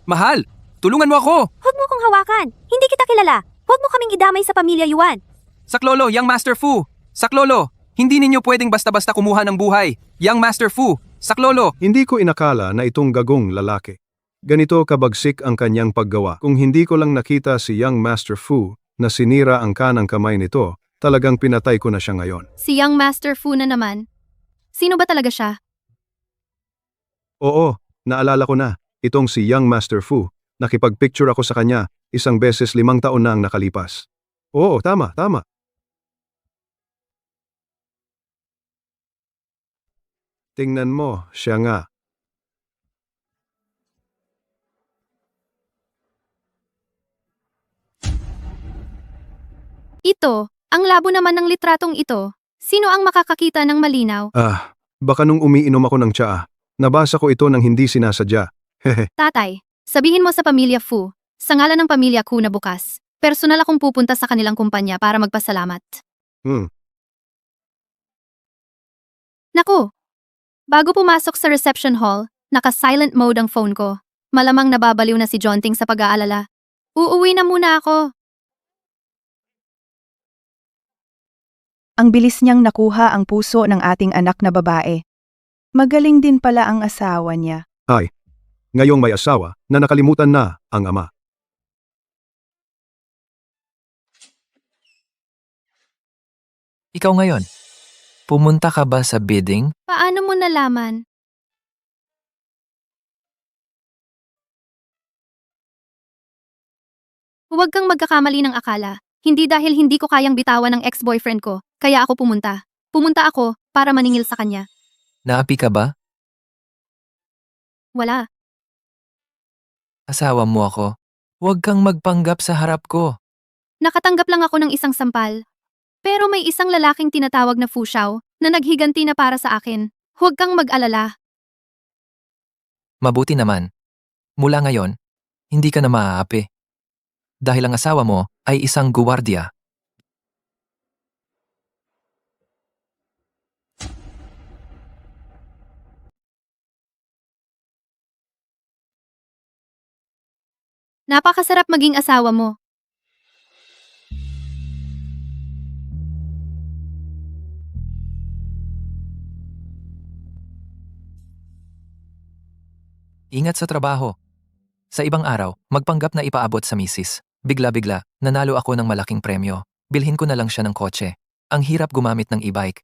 Mahal! Tulungan mo ako! Huwag mo akong hawakan. Hindi kita kilala. Huwag mo kaming idamay sa pamilya Yuan. Saklolo, Young Master Fu! Saklolo! Hindi ninyo pwedeng basta-basta kumuha ng buhay. Young Master Fu! Saklolo! Hindi ko inakala na itong gagong lalaki. Ganito kabagsik ang kanyang paggawa. Kung hindi ko lang nakita si Young Master Fu na sinira ang kanang kamay nito, talagang pinatay ko na siya ngayon. Si Young Master Fu na naman. Sino ba talaga siya? Oo, naalala ko na. Itong si Young Master Fu. Nakipag-picture ako sa kanya, 1 beses 5 taon na ang nakalipas. Oo, tama. Tingnan mo, siya nga. Ito, ang labo naman ng litratong ito. Sino ang makakakita ng malinaw? Baka nung umiinom ako ng tsaa, nabasa ko ito ng hindi sinasadya. Hehe. Tatay, sabihin mo sa pamilya Fu, sa ngalan ng pamilya Ku na bukas, personal akong pupunta sa kanilang kumpanya para magpasalamat. Naku! Bago pumasok sa reception hall, naka-silent mode ang phone ko. Malamang nababaliw na si Jonting sa pag-aalala. Uuwi na muna ako. Ang bilis niyang nakuha ang puso ng ating anak na babae. Magaling din pala ang asawa niya. Ngayong may asawa na nakalimutan na ang ama. Ikaw ngayon, pumunta ka ba sa bidding? Paano mo nalaman? Huwag kang magkakamali ng akala. Hindi dahil hindi ko kayang bitawan ng ex-boyfriend ko, kaya ako pumunta. Pumunta ako para maningil sa kanya. Naapi ka ba? Wala. Asawa mo ako. Huwag kang magpanggap sa harap ko. Nakatanggap lang ako ng isang sampal. Pero may isang lalaking tinatawag na Fu Xiao na naghiganti na para sa akin. Huwag kang mag-alala. Mabuti naman. Mula ngayon, hindi ka na maaapi. Dahil ang asawa mo ay isang guwardiya. Napakasarap maging asawa mo. Ingat sa trabaho. Sa ibang araw, magpanggap na ipaabot sa misis. Bigla-bigla, nanalo ako ng malaking premyo. Bilhin ko na lang siya ng kotse. Ang hirap gumamit ng e-bike.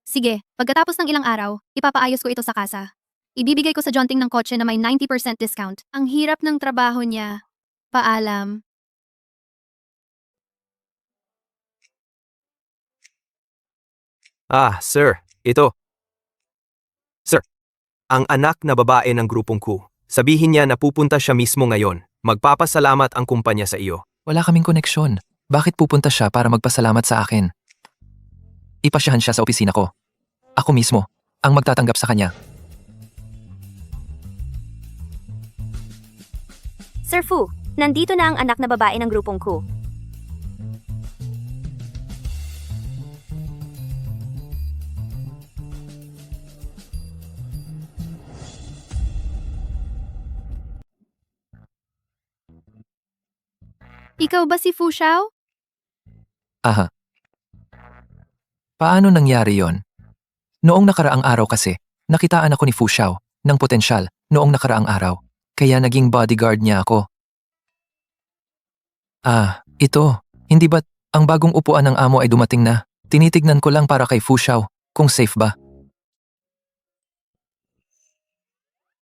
Sige, pagkatapos ng ilang araw, ipapaayos ko ito sa kasa. Ibibigay ko sa Jonting ng kotse na may 90% discount. Ang hirap ng trabaho niya. Paalam. Sir, ito. Sir, ang anak na babae ng grupong Ku. Sabihin niya na pupunta siya mismo ngayon. Magpapasalamat ang kumpanya sa iyo. Wala kaming koneksyon. Bakit pupunta siya para magpasalamat sa akin? Ipasyahan siya sa opisina ko. Ako mismo, ang magtatanggap sa kanya. Sir Fu, nandito na ang anak na babae ng grupong Ku. Ikaw ba si Fu Xiao? Aha. Paano nangyari yon? Noong nakaraang araw kasi, nakitaan ako ni Fu Xiao ng potensyal noong nakaraang araw. Kaya naging bodyguard niya ako. Ito. Hindi ba't ang bagong upuan ng amo ay dumating na? Tinitignan ko lang para kay Fu Xiao kung safe ba.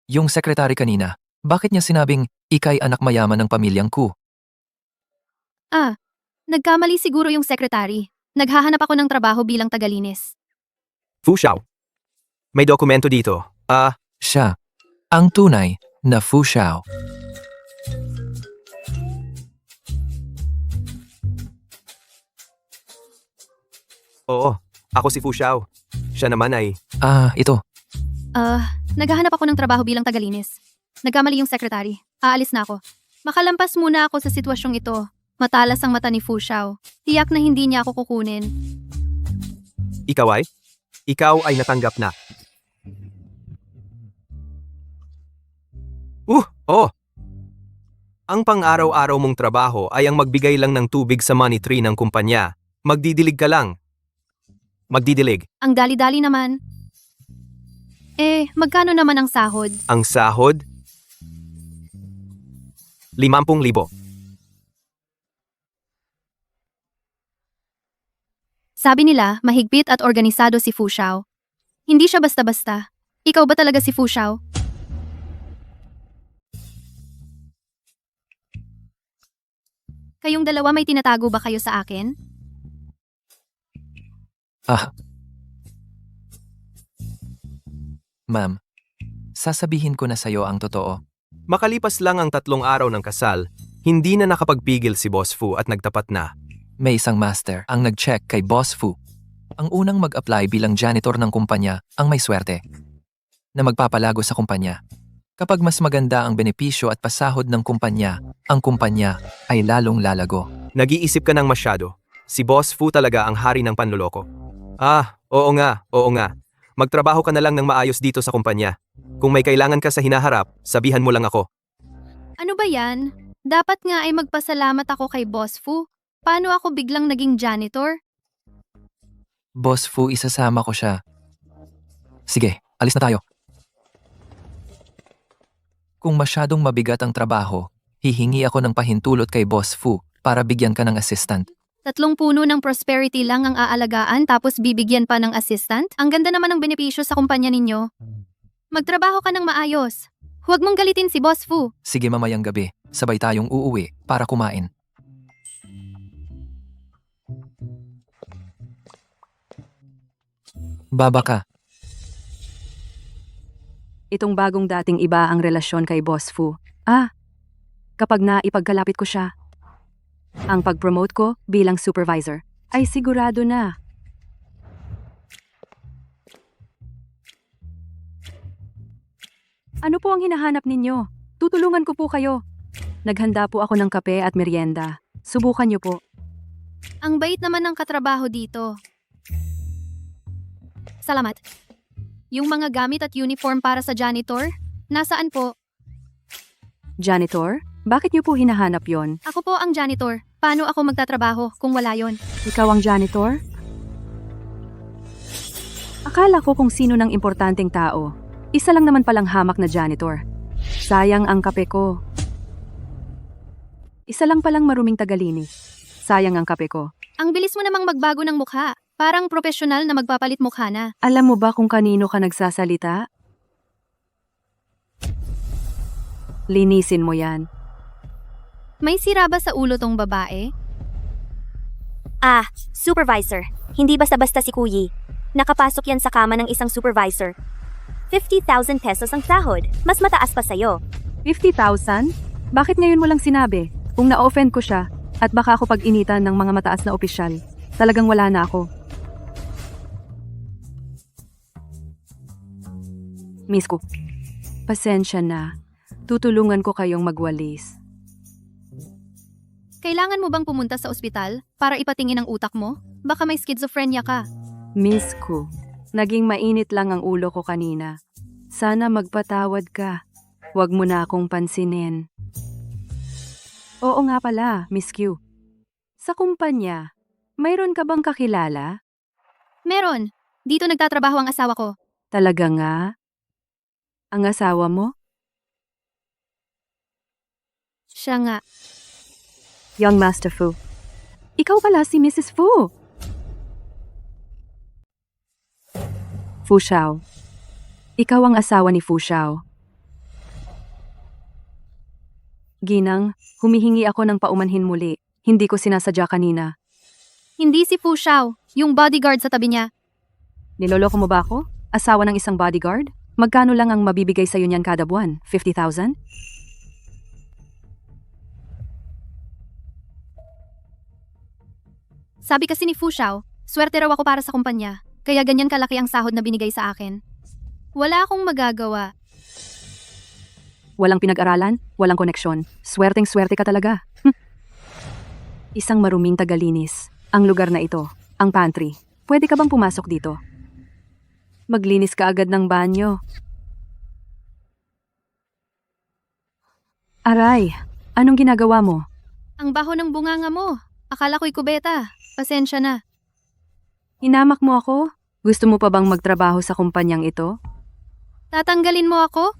Yung sekretary kanina, bakit niya sinabing ikay anak mayaman ng pamilyang Ku? Nagkamali siguro yung secretary. Naghahanap ako ng trabaho bilang tagalinis. Fu Xiao. May dokumento dito. Siya, ang tunay na Fu Xiao. Oo. Ako si Fu Xiao. Siya naman ay... Ito. Naghahanap ako ng trabaho bilang tagalinis. Nagkamali yung secretary. Aalis na ako. Makalampas muna ako sa sitwasyong ito. Matalas ang mata ni Fu Xiao. Tiyak na hindi niya ako kukunin. Ikaw ay? Ikaw ay natanggap na. Oh! Ang pang-araw-araw mong trabaho ay ang magbigay lang ng tubig sa money tree ng kumpanya. Magdidilig ka lang. Magdidilig. Ang dali-dali naman. Magkano naman ang sahod? Ang sahod? 50,000. Sabi nila, mahigpit at organisado si Fu Xiao. Hindi siya basta-basta. Ikaw ba talaga si Fu Xiao? Kayong dalawa may tinatago ba kayo sa akin? Ma'am, sasabihin ko na sa'yo ang totoo. Makalipas lang ang 3 araw ng kasal, hindi na nakapagpigil si Boss Fu at nagtapat na. May isang master ang nag-check kay Boss Fu. Ang unang mag-apply bilang janitor ng kumpanya ang may swerte na magpapalago sa kumpanya. Kapag mas maganda ang benepisyo at pasahod ng kumpanya, ang kumpanya ay lalong lalago. Nag-iisip ka ng masyado. Si Boss Fu talaga ang hari ng panloloko. Oo nga. Magtrabaho ka na lang ng maayos dito sa kumpanya. Kung may kailangan ka sa hinaharap, sabihan mo lang ako. Ano ba yan? Dapat nga ay magpasalamat ako kay Boss Fu. Paano ako biglang naging janitor? Boss Fu, isasama ko siya. Sige, alis na tayo. Kung masyadong mabigat ang trabaho, hihingi ako ng pahintulot kay Boss Fu para bigyan ka ng assistant. 3 puno ng prosperity lang ang aalagaan tapos bibigyan pa ng assistant? Ang ganda naman ng benepisyo sa kumpanya ninyo. Magtrabaho ka ng maayos. Huwag mong galitin si Boss Fu. Sige, mamayang gabi, sabay tayong uuwi para kumain. Baba ka. Itong bagong dating iba ang relasyon kay Boss Fu. Kapag naipagkalapit ko siya, ang pag-promote ko bilang supervisor ay sigurado na. Ano po ang hinahanap ninyo? Tutulungan ko po kayo. Naghanda po ako ng kape at merienda. Subukan niyo po. Ang bait naman ng katrabaho dito. Salamat. Yung mga gamit at uniform para sa janitor, nasaan po? Janitor? Bakit niyo po hinahanap yon? Ako po ang janitor. Paano ako magtatrabaho kung wala yon? Ikaw ang janitor? Akala ko kung sino ng importanteng tao. Isa lang naman palang hamak na janitor. Sayang ang kape ko. Isa lang palang maruming tagalinis. Sayang ang kape ko. Ang bilis mo namang magbago ng mukha. Parang profesional na magpapalit mukha na. Alam mo ba kung kanino ka nagsasalita? Linisin mo yan. May sira ba sa ulo tong babae? Supervisor. Hindi basta-basta si Kuyi. Nakapasok yan sa kama ng isang supervisor. 50,000 pesos ang sahod. Mas mataas pa sa'yo. 50,000? Bakit ngayon mo lang sinabi? Kung na-offend ko siya, at baka ako pag-initan ng mga mataas na opisyal, talagang wala na ako. Miss ko, pasensya na. Tutulungan ko kayong magwalis. Kailangan mo bang pumunta sa ospital para ipatingin ang utak mo? Baka may schizophrenia ka. Miss ko, naging mainit lang ang ulo ko kanina. Sana magpatawad ka. Huwag mo na akong pansinin. Oo nga pala, Miss Q. Sa kumpanya, mayroon ka bang kakilala? Meron. Dito nagtatrabaho ang asawa ko. Talaga nga? Ang asawa mo? Siya nga. Young Master Fu. Ikaw pala si Mrs. Fu. Fu Xiao. Ikaw ang asawa ni Fu Xiao. Ginang, humihingi ako ng paumanhin muli. Hindi ko sinasadya kanina. Hindi si Fu Xiao, yung bodyguard sa tabi niya. Niloloko mo ba ako? Asawa ng isang bodyguard? Magkano lang ang mabibigay sa'yo niyan kada buwan? 50,000? Sabi kasi ni Fu Xiao, swerte raw ako para sa kumpanya, kaya ganyan kalaki ang sahod na binigay sa akin. Wala akong magagawa. Walang pinag-aralan, walang koneksyon. Swerteng-swerte ka talaga. Isang maruming tagalinis. Ang lugar na ito, ang pantry. Pwede ka bang pumasok dito? Maglinis ka agad ng banyo. Aray, anong ginagawa mo? Ang baho ng bunganga mo. Akala ko'y kubeta. Pasensya na. Hinamak mo ako? Gusto mo pa bang magtrabaho sa kumpanyang ito? Tatanggalin mo ako?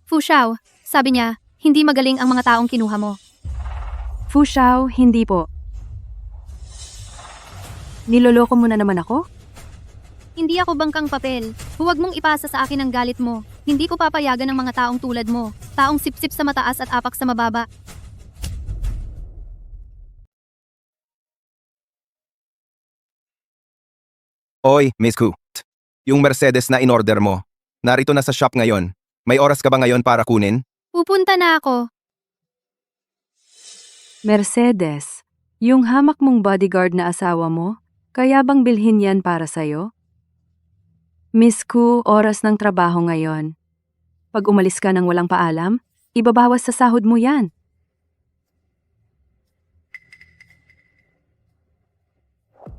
Fu Xiao, sabi niya, hindi magaling ang mga taong kinuha mo. Fu Xiao, hindi po. Niloloko mo na naman ako? Hindi ako bangkang papel. Huwag mong ipasa sa akin ang galit mo. Hindi ko papayagan ng mga taong tulad mo. Taong sipsip sa mataas at apak sa mababa. Oy, Miss Ku. Yung Mercedes na in-order mo. Narito na sa shop ngayon. May oras ka ba ngayon para kunin? Pupunta na ako. Mercedes, yung hamak mong bodyguard na asawa mo, kaya bang bilhin yan para sa'yo? Miss Ku, oras ng trabaho ngayon. Pag umalis ka ng walang paalam, ibabawas sa sahod mo yan.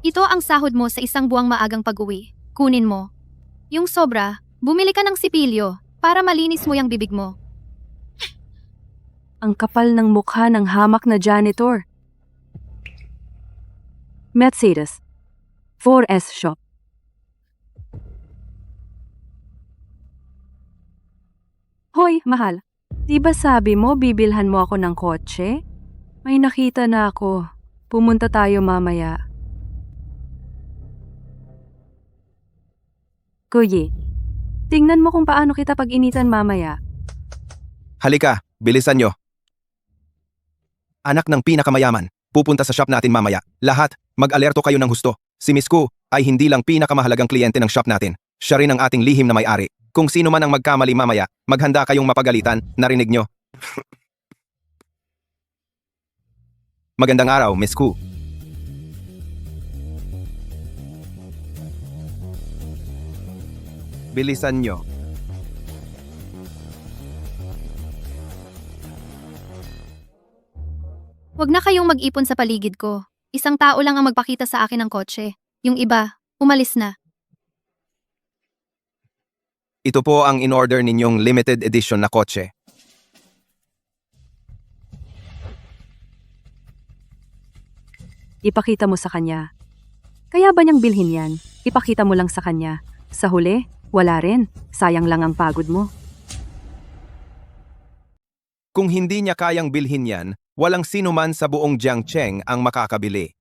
Ito ang sahod mo sa isang buwang maagang pag-uwi. Kunin mo. Yung sobra, bumili ka ng sipilyo para malinis mo yung bibig mo. Ang kapal ng mukha ng hamak na janitor. Mercedes. 4S Shop. Hoy, mahal. Di ba sabi mo bibilhan mo ako ng kotse? May nakita na ako. Pumunta tayo mamaya. Kuyi, tingnan mo kung paano kita pag-initan mamaya. Halika, bilisan nyo. Anak ng pinakamayaman, pupunta sa shop natin mamaya. Lahat, mag-alerto kayo ng husto. Si Miss Ku ay hindi lang pinakamahalagang kliyente ng shop natin. Siya rin ang ating lihim na may-ari. Kung sino man ang magkamali mamaya, maghanda kayong mapagalitan, narinig nyo. Magandang araw, Miss Ku. Bilisan nyo. Huwag na kayong mag-ipon sa paligid ko. Isang tao lang ang magpakita sa akin ng kotse. Yung iba, umalis na. Ito po ang in-order ninyong limited edition na kotse. Ipakita mo sa kanya. Kaya ba niyang bilhin yan? Ipakita mo lang sa kanya. Sa huli, wala rin. Sayang lang ang pagod mo. Kung hindi niya kayang bilhin yan, walang sino man sa buong Jiangcheng ang makakabili.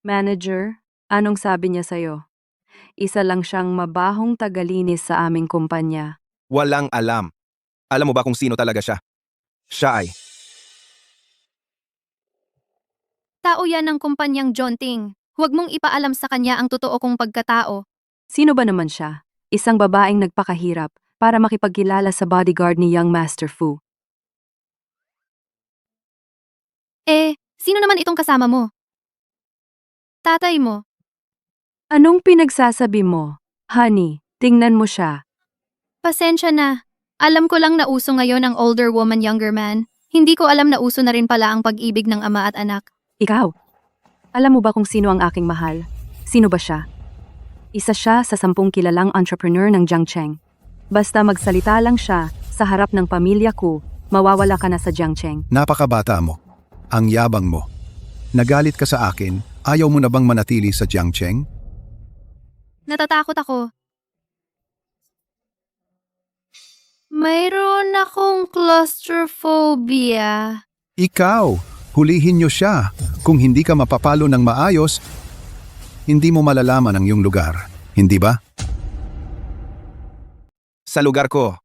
Manager, anong sabi niya sa'yo? Isa lang siyang mabahong tagalinis sa aming kumpanya. Walang alam. Alam mo ba kung sino talaga siya? Siya ay Tao yan ng kumpanyang Jonting. Huwag mong ipaalam sa kanya ang totoo kong pagkatao. Sino ba naman siya? Isang babaeng nagpakahirap para makipagkilala sa bodyguard ni Young Master Fu. Sino naman itong kasama mo? Tatay mo. Anong pinagsasabi mo? Honey, tingnan mo siya. Pasensya na. Alam ko lang na uso ngayon ang older woman, younger man. Hindi ko alam na uso na rin pala ang pag-ibig ng ama at anak. Ikaw, alam mo ba kung sino ang aking mahal? Sino ba siya? Isa siya sa 10 kilalang entrepreneur ng Jiangcheng. Basta magsalita lang siya sa harap ng pamilya ko, mawawala ka na sa Jiangcheng. Napakabata mo. Ang yabang mo. Nagalit ka sa akin, ayaw mo na bang manatili sa Jiangcheng? Natatakot ako. Mayroon akong claustrophobia. Ikaw, hulihin niyo siya. Kung hindi ka mapapalo ng maayos, hindi mo malalaman ang iyong lugar. Hindi ba? Sa lugar ko,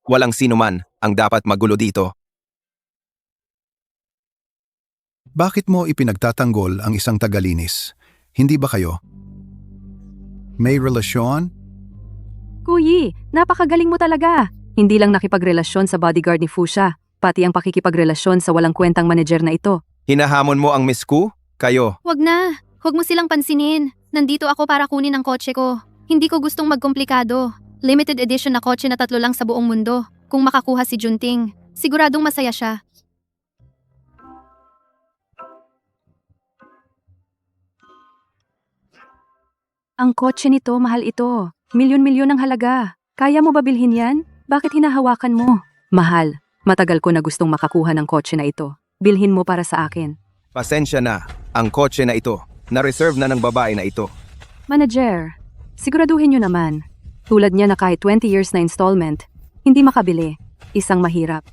walang sino man ang dapat magulo dito. Bakit mo ipinagtatanggol ang isang tagalinis? Hindi ba kayo? May relasyon? Kuyi, napakagaling mo talaga. Hindi lang nakipagrelasyon sa bodyguard ni Fusha, pati ang pakikipagrelasyon sa walang kwentang manager na ito. Hinahamon mo ang Miss Ku? Kayo. Wag na. Huwag mo silang pansinin. Nandito ako para kunin ang kotse ko. Hindi ko gustong magkomplikado. Limited edition na kotse na 3 lang sa buong mundo. Kung makakuha si Junting, siguradong masaya siya. Ang kotse nito, mahal ito. Milyon-milyon ang halaga. Kaya mo ba bilhin yan? Bakit hinahawakan mo? Mahal, matagal ko na gustong makakuha ng kotse na ito. Bilhin mo para sa akin. Pasensya na. Ang kotse na ito, na-reserve na ng babae na ito. Manager, siguraduhin nyo naman. Tulad niya na kahit 20 years na installment, hindi makabili. Isang mahirap.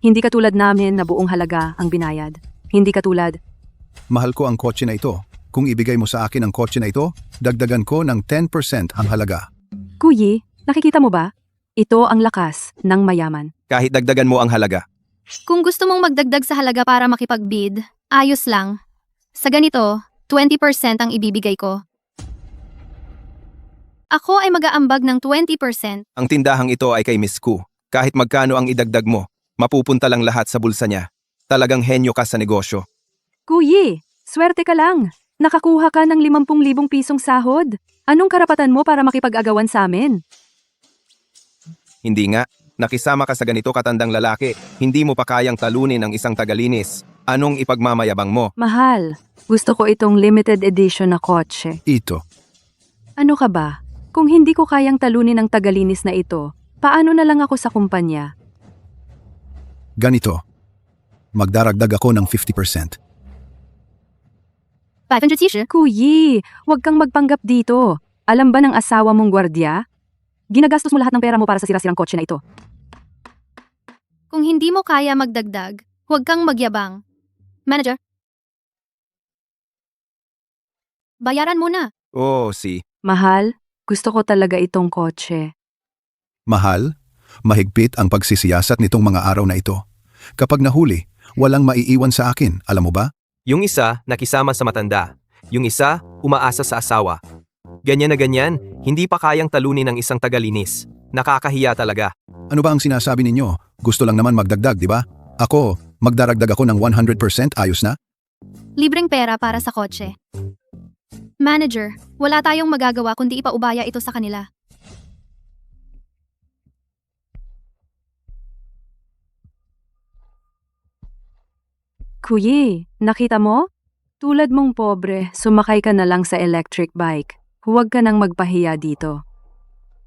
Hindi katulad namin na buong halaga ang binayad. Hindi katulad, Mahal ko ang kotse na ito. Kung ibigay mo sa akin ang kotse na ito, dagdagan ko ng 10% ang halaga. Kuyi, nakikita mo ba? Ito ang lakas ng mayaman. Kahit dagdagan mo ang halaga. Kung gusto mong magdagdag sa halaga para makipagbid, ayos lang. Sa ganito, 20% ang ibibigay ko. Ako ay mag-aambag ng 20%. Ang tindahang ito ay kay Miss Ku. Kahit magkano ang idagdag mo, mapupunta lang lahat sa bulsa niya. Talagang henyo ka sa negosyo. Kuyi, swerte ka lang. Nakakuha ka ng 50,000 pisong sahod. Anong karapatan mo para makipag-agawan sa amin? Hindi nga. Nakisama ka sa ganito katandang lalaki. Hindi mo pa kayang talunin ang isang tagalinis. Anong ipagmamayabang mo? Mahal, gusto ko itong limited edition na kotse. Ito. Ano ka ba? Kung hindi ko kayang talunin ang tagalinis na ito, paano na lang ako sa kumpanya? Ganito. Magdaragdag ako ng 50%. 70%. Kuyi, huwag kang magpanggap dito. Alam ba ng asawa mong gwardya? Ginagastos mo lahat ng pera mo para sa sirasirang kotse na ito. Kung hindi mo kaya magdagdag, huwag kang magyabang. Manager? Bayaran mo na. Oh, si. Mahal, gusto ko talaga itong kotse. Mahal, mahigpit ang pagsisiyasat nitong mga araw na ito. Kapag nahuli, walang maiiwan sa akin, alam mo ba? Yung isa, nakisama sa matanda. Yung isa, umaasa sa asawa. Ganyan na ganyan, hindi pa kayang talunin ng isang tagalinis. Nakakahiya talaga. Ano ba ang sinasabi ninyo? Gusto lang naman magdagdag, di ba? Ako, magdaragdag ako ng 100%, ayos na? Libreng pera para sa kotse. Manager, wala tayong magagawa kundi ipaubaya ito sa kanila. Kuyi, nakita mo? Tulad mong pobre, sumakay ka na lang sa electric bike. Huwag ka nang magpahiya dito.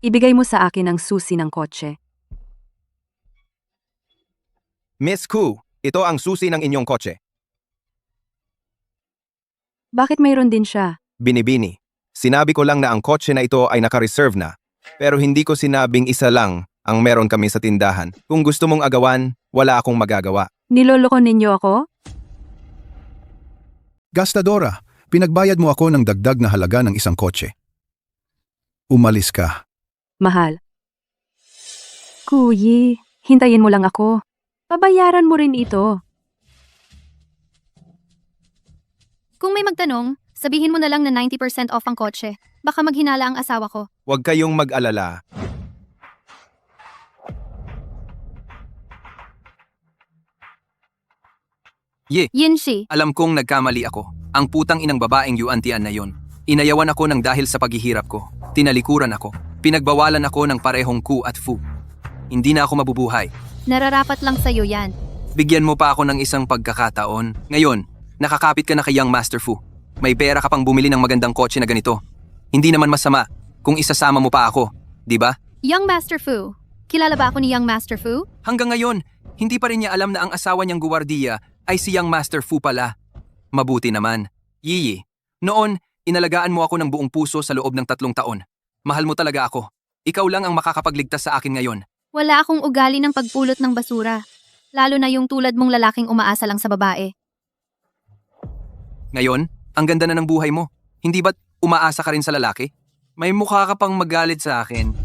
Ibigay mo sa akin ang susi ng kotse. Miss Ku, ito ang susi ng inyong kotse. Bakit mayroon din siya? Binibini. Sinabi ko lang na ang kotse na ito ay naka-reserve na. Pero hindi ko sinabing isa lang ang meron kami sa tindahan. Kung gusto mong agawan, wala akong magagawa. Niloloko ninyo ako? Gastadora, pinagbayad mo ako ng dagdag na halaga ng isang kotse. Umalis ka. Mahal. Kuyi, hintayin mo lang ako. Pabayaran mo rin ito. Kung may magtanong, sabihin mo na lang na 90% off ang kotse. Baka maghinala ang asawa ko. Huwag kayong mag-alala. Yinshi, Alam kong nagkamali ako. Ang putang inang babaeng Yuan-tian na yon. Inayawan ako ng dahil sa paghihirap ko. Tinalikuran ako. Pinagbawalan ako ng parehong Ku at Fu. Hindi na ako mabubuhay. nararapat lang sa'yo yan. Bigyan mo pa ako ng isang pagkakataon. Ngayon, nakakapit ka na kay Young Master Fu. May pera ka pang bumili ng magandang kotse na ganito. Hindi naman masama kung isasama mo pa ako, di ba? Young Master Fu. Kilala ba ako ni Young Master Fu? Hanggang ngayon, hindi pa rin niya alam na ang asawa niyang guwardiya ay si Young Master Fu pala. Mabuti naman. Yiyi, noon, inalagaan mo ako ng buong puso sa loob ng 3 taon. Mahal mo talaga ako. Ikaw lang ang makakapagligtas sa akin ngayon. Wala akong ugali ng pagpulot ng basura. Lalo na yung tulad mong lalaking umaasa lang sa babae. Ngayon, ang ganda na ng buhay mo. Hindi ba't umaasa ka rin sa lalaki? May mukha ka pang magalit sa akin.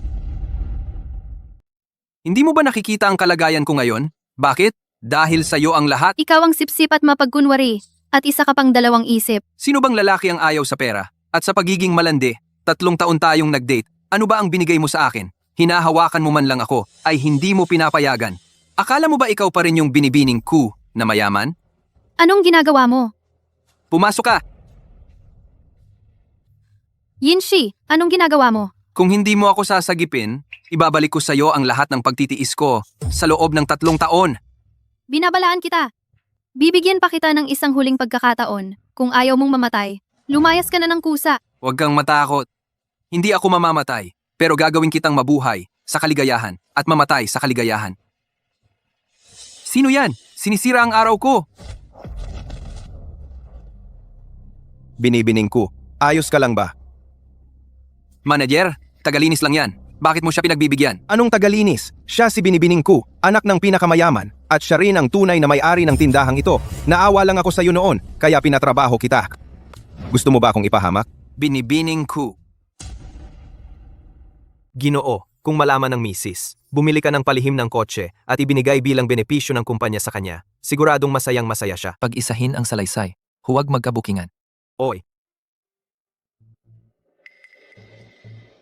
Hindi mo ba nakikita ang kalagayan ko ngayon? Bakit? Dahil sa'yo ang lahat? Ikaw ang sipsip at mapagkunwari, at isa ka pang dalawang isip. Sino bang lalaki ang ayaw sa pera? At sa pagiging malandi, 3 taon tayong nag-date. Ano ba ang binigay mo sa akin? Hinahawakan mo man lang ako, ay hindi mo pinapayagan. Akala mo ba ikaw pa rin yung binibining ku na mayaman? Anong ginagawa mo? Pumasok ka! Yinshi, anong ginagawa mo? Kung hindi mo ako sasagipin, ibabalik ko sa'yo ang lahat ng pagtitiis ko sa loob ng 3 taon. Binabalaan kita. Bibigyan pa kita ng isang huling pagkakataon. Kung ayaw mong mamatay, lumayas ka na ng kusa. Huwag kang matakot. Hindi ako mamamatay, pero gagawin kitang mabuhay sa kaligayahan at mamatay sa kaligayahan. Sino yan? Sinisira ang araw ko. Binibining ku, ayos ka lang ba? Manager, tagalinis lang yan. Bakit mo siya pinagbibigyan? Anong tagalinis? Siya si Binibining ku, anak ng pinakamayaman, at siya rin ang tunay na may-ari ng tindahang ito. Naawa lang ako sa iyo noon, kaya pinatrabaho kita. Gusto mo ba akong ipahamak? Binibining ku. Ginoo, kung malaman ng misis, bumili ka ng palihim ng kotse at ibinigay bilang benepisyo ng kumpanya sa kanya, siguradong masayang masaya siya. Pag-isahin ang salaysay. Huwag magkabukingan. Oy.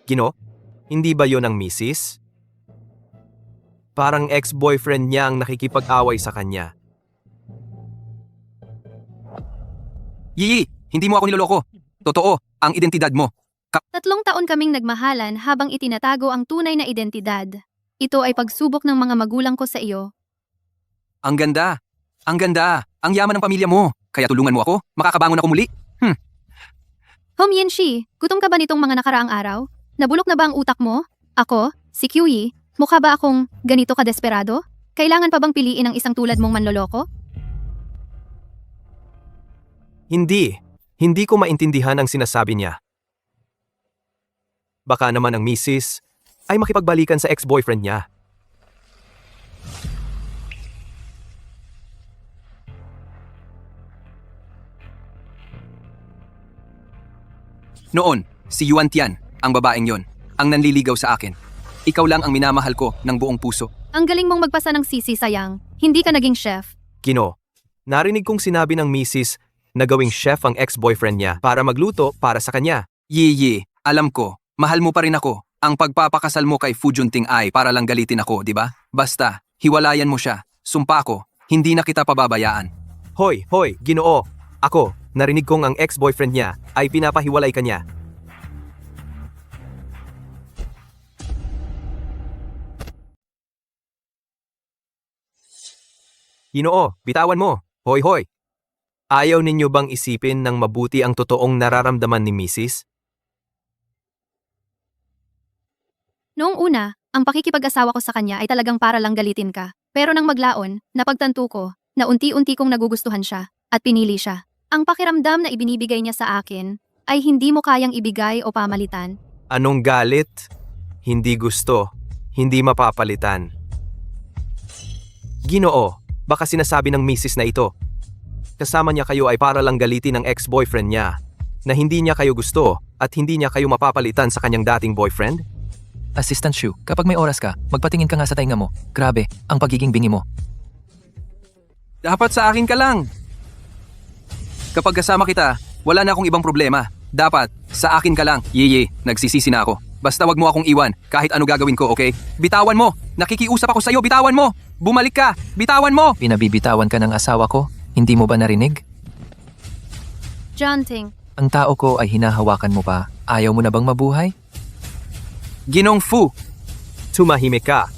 Gino, hindi ba yon ang misis? Parang ex-boyfriend niya ang nakikipag-away sa kanya. Yii, hindi mo ako niloloko. Totoo, ang identidad mo. 3 taon kaming nagmahalan habang itinatago ang tunay na identidad. Ito ay pagsubok ng mga magulang ko sa iyo. Ang ganda. Ang ganda. Ang yaman ng pamilya mo. Kaya tulungan mo ako. Makakabangon ako muli. Yinshi, gutom ka ba nitong mga nakaraang araw? Nabulok na ba ang utak mo? Ako, si Kyuyi, mukha ba akong ganito kadesperado? Kailangan pa bang piliin ang isang tulad mong manloloko? Hindi. Hindi ko maintindihan ang sinasabi niya. Baka naman ang misis ay makipagbalikan sa ex-boyfriend niya. Noon, si Yuan Tian, ang babaeng yon, ang nanliligaw sa akin. Ikaw lang ang minamahal ko ng buong puso. Ang galing mong magpasa ng sisi, sayang. Hindi ka naging chef. Gino, narinig kong sinabi ng misis na gawing chef ang ex-boyfriend niya para magluto para sa kanya. Yee, alam ko, mahal mo pa rin ako. Ang pagpapakasal mo kay Fu Junting ay para lang galitin ako, di ba? Basta, hiwalayan mo siya. Sumpa ko, hindi na kita pababayaan. Hoy, Ginoo, ako, narinig kong ang ex-boyfriend niya ay pinapahiwalay ka niya. Ginoo, bitawan mo. Hoy. Ayaw ninyo bang isipin ng mabuti ang totoong nararamdaman ni Mrs.? Noong una, ang pakikipag-asawa ko sa kanya ay talagang para lang galitin ka. Pero nang maglaon, napagtanto ko na unti-unti kong nagugustuhan siya at pinili siya. Ang pakiramdam na ibinibigay niya sa akin ay hindi mo kayang ibigay o pamalitan. Anong galit? Hindi gusto. Hindi mapapalitan. Ginoo, baka sinasabi ng misis na ito. Kasama niya kayo ay para lang galitin ng ex-boyfriend niya na hindi niya kayo gusto at hindi niya kayo mapapalitan sa kanyang dating boyfriend? Assistant Shu, kapag may oras ka, magpatingin ka nga sa tainga mo. Grabe, ang pagiging bingi mo. Dapat sa akin ka lang. Kapag kasama kita, wala na akong ibang problema. Dapat, sa akin ka lang. Yeye, nagsisisi na ako. Basta wag mo akong iwan, kahit ano gagawin ko, okay? Bitawan mo! Nakikiusap ako sa'yo, bitawan mo! Bumalik ka! Bitawan mo! Pinabibitawan ka ng asawa ko? Hindi mo ba narinig? Junting, Ang tao ko ay hinahawakan mo pa. Ayaw mo na bang mabuhay? Ginong Fu! Tumahimik ka.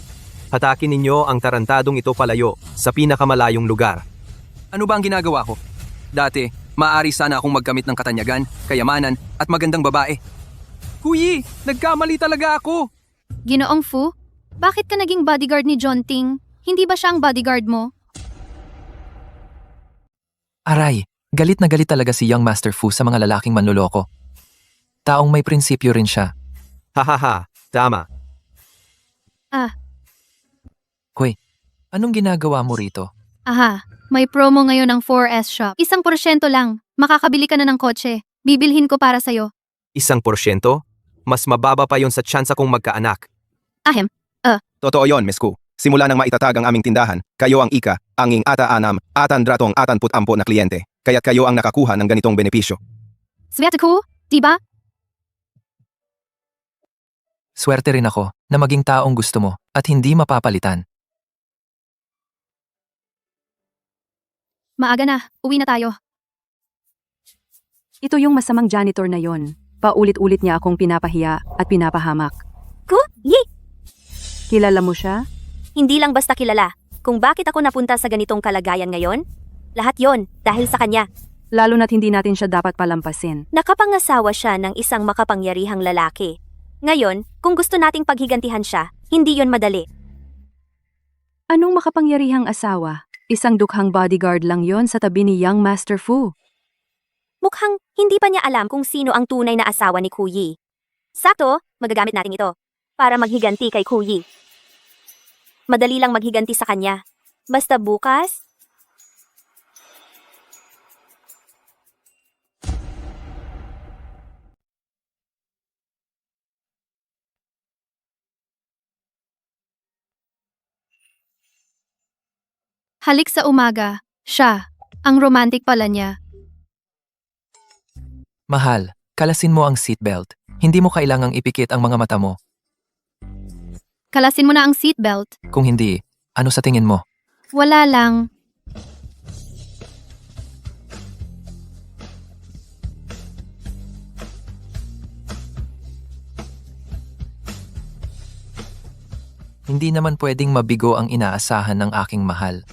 Hatakin ninyo ang tarantadong ito palayo sa pinakamalayong lugar. Ano ba ang ginagawa ko? Dati, maaari sana akong magkamit ng katanyagan, kayamanan, at magandang babae. Kuyi, nagkamali talaga ako! Ginoong Fu, bakit ka naging bodyguard ni Junting? Hindi ba siya ang bodyguard mo? Aray, galit na galit talaga si Young Master Fu sa mga lalaking manloloko. Taong may prinsipyo rin siya. Hahaha, tama. Hoy, Anong ginagawa mo rito? Aha, may promo ngayon ng 4S Shop. 1% lang. Makakabili ka na ng kotse. Bibilhin ko para sa'yo. 1%? Mas mababa pa yon sa tsansa kong magkaanak. Ahem. Totoo yon, Miss Ku. Simula nang maitatag ang aming tindahan, kayo ang ika, anging ata-anam, atandratong atanput-ampo na kliyente. Kaya't kayo ang nakakuha ng ganitong benepisyo. Swerte ko, diba? Swerte rin ako na maging taong gusto mo at hindi mapapalitan. Maaga na, uwi na tayo. Ito yung masamang janitor na yon. Paulit-ulit niya akong pinapahiya at pinapahamak. Kuyi! Kilala mo siya? Hindi lang basta kilala. Kung bakit ako napunta sa ganitong kalagayan ngayon? Lahat yon dahil sa kanya. Lalo na't hindi natin siya dapat palampasin. Nakapangasawa siya ng isang makapangyarihang lalaki. Ngayon, kung gusto nating paghigantihan siya, hindi yon madali. Anong makapangyarihang asawa? Isang dukhang bodyguard lang yon sa tabi ni Young Master Fu. Mukhang hindi pa niya alam kung sino ang tunay na asawa ni Kuyi. Sakto, magagamit natin ito para maghiganti kay Kuyi. Madali lang maghiganti sa kanya. Basta bukas, Halik sa umaga. Siya, ang romantic pala niya. Mahal, kalasin mo ang seatbelt. Hindi mo kailangang ipikit ang mga mata mo. Kalasin mo na ang seatbelt. Kung hindi, ano sa tingin mo? Wala lang. Hindi naman pwedeng mabigo ang inaasahan ng aking mahal.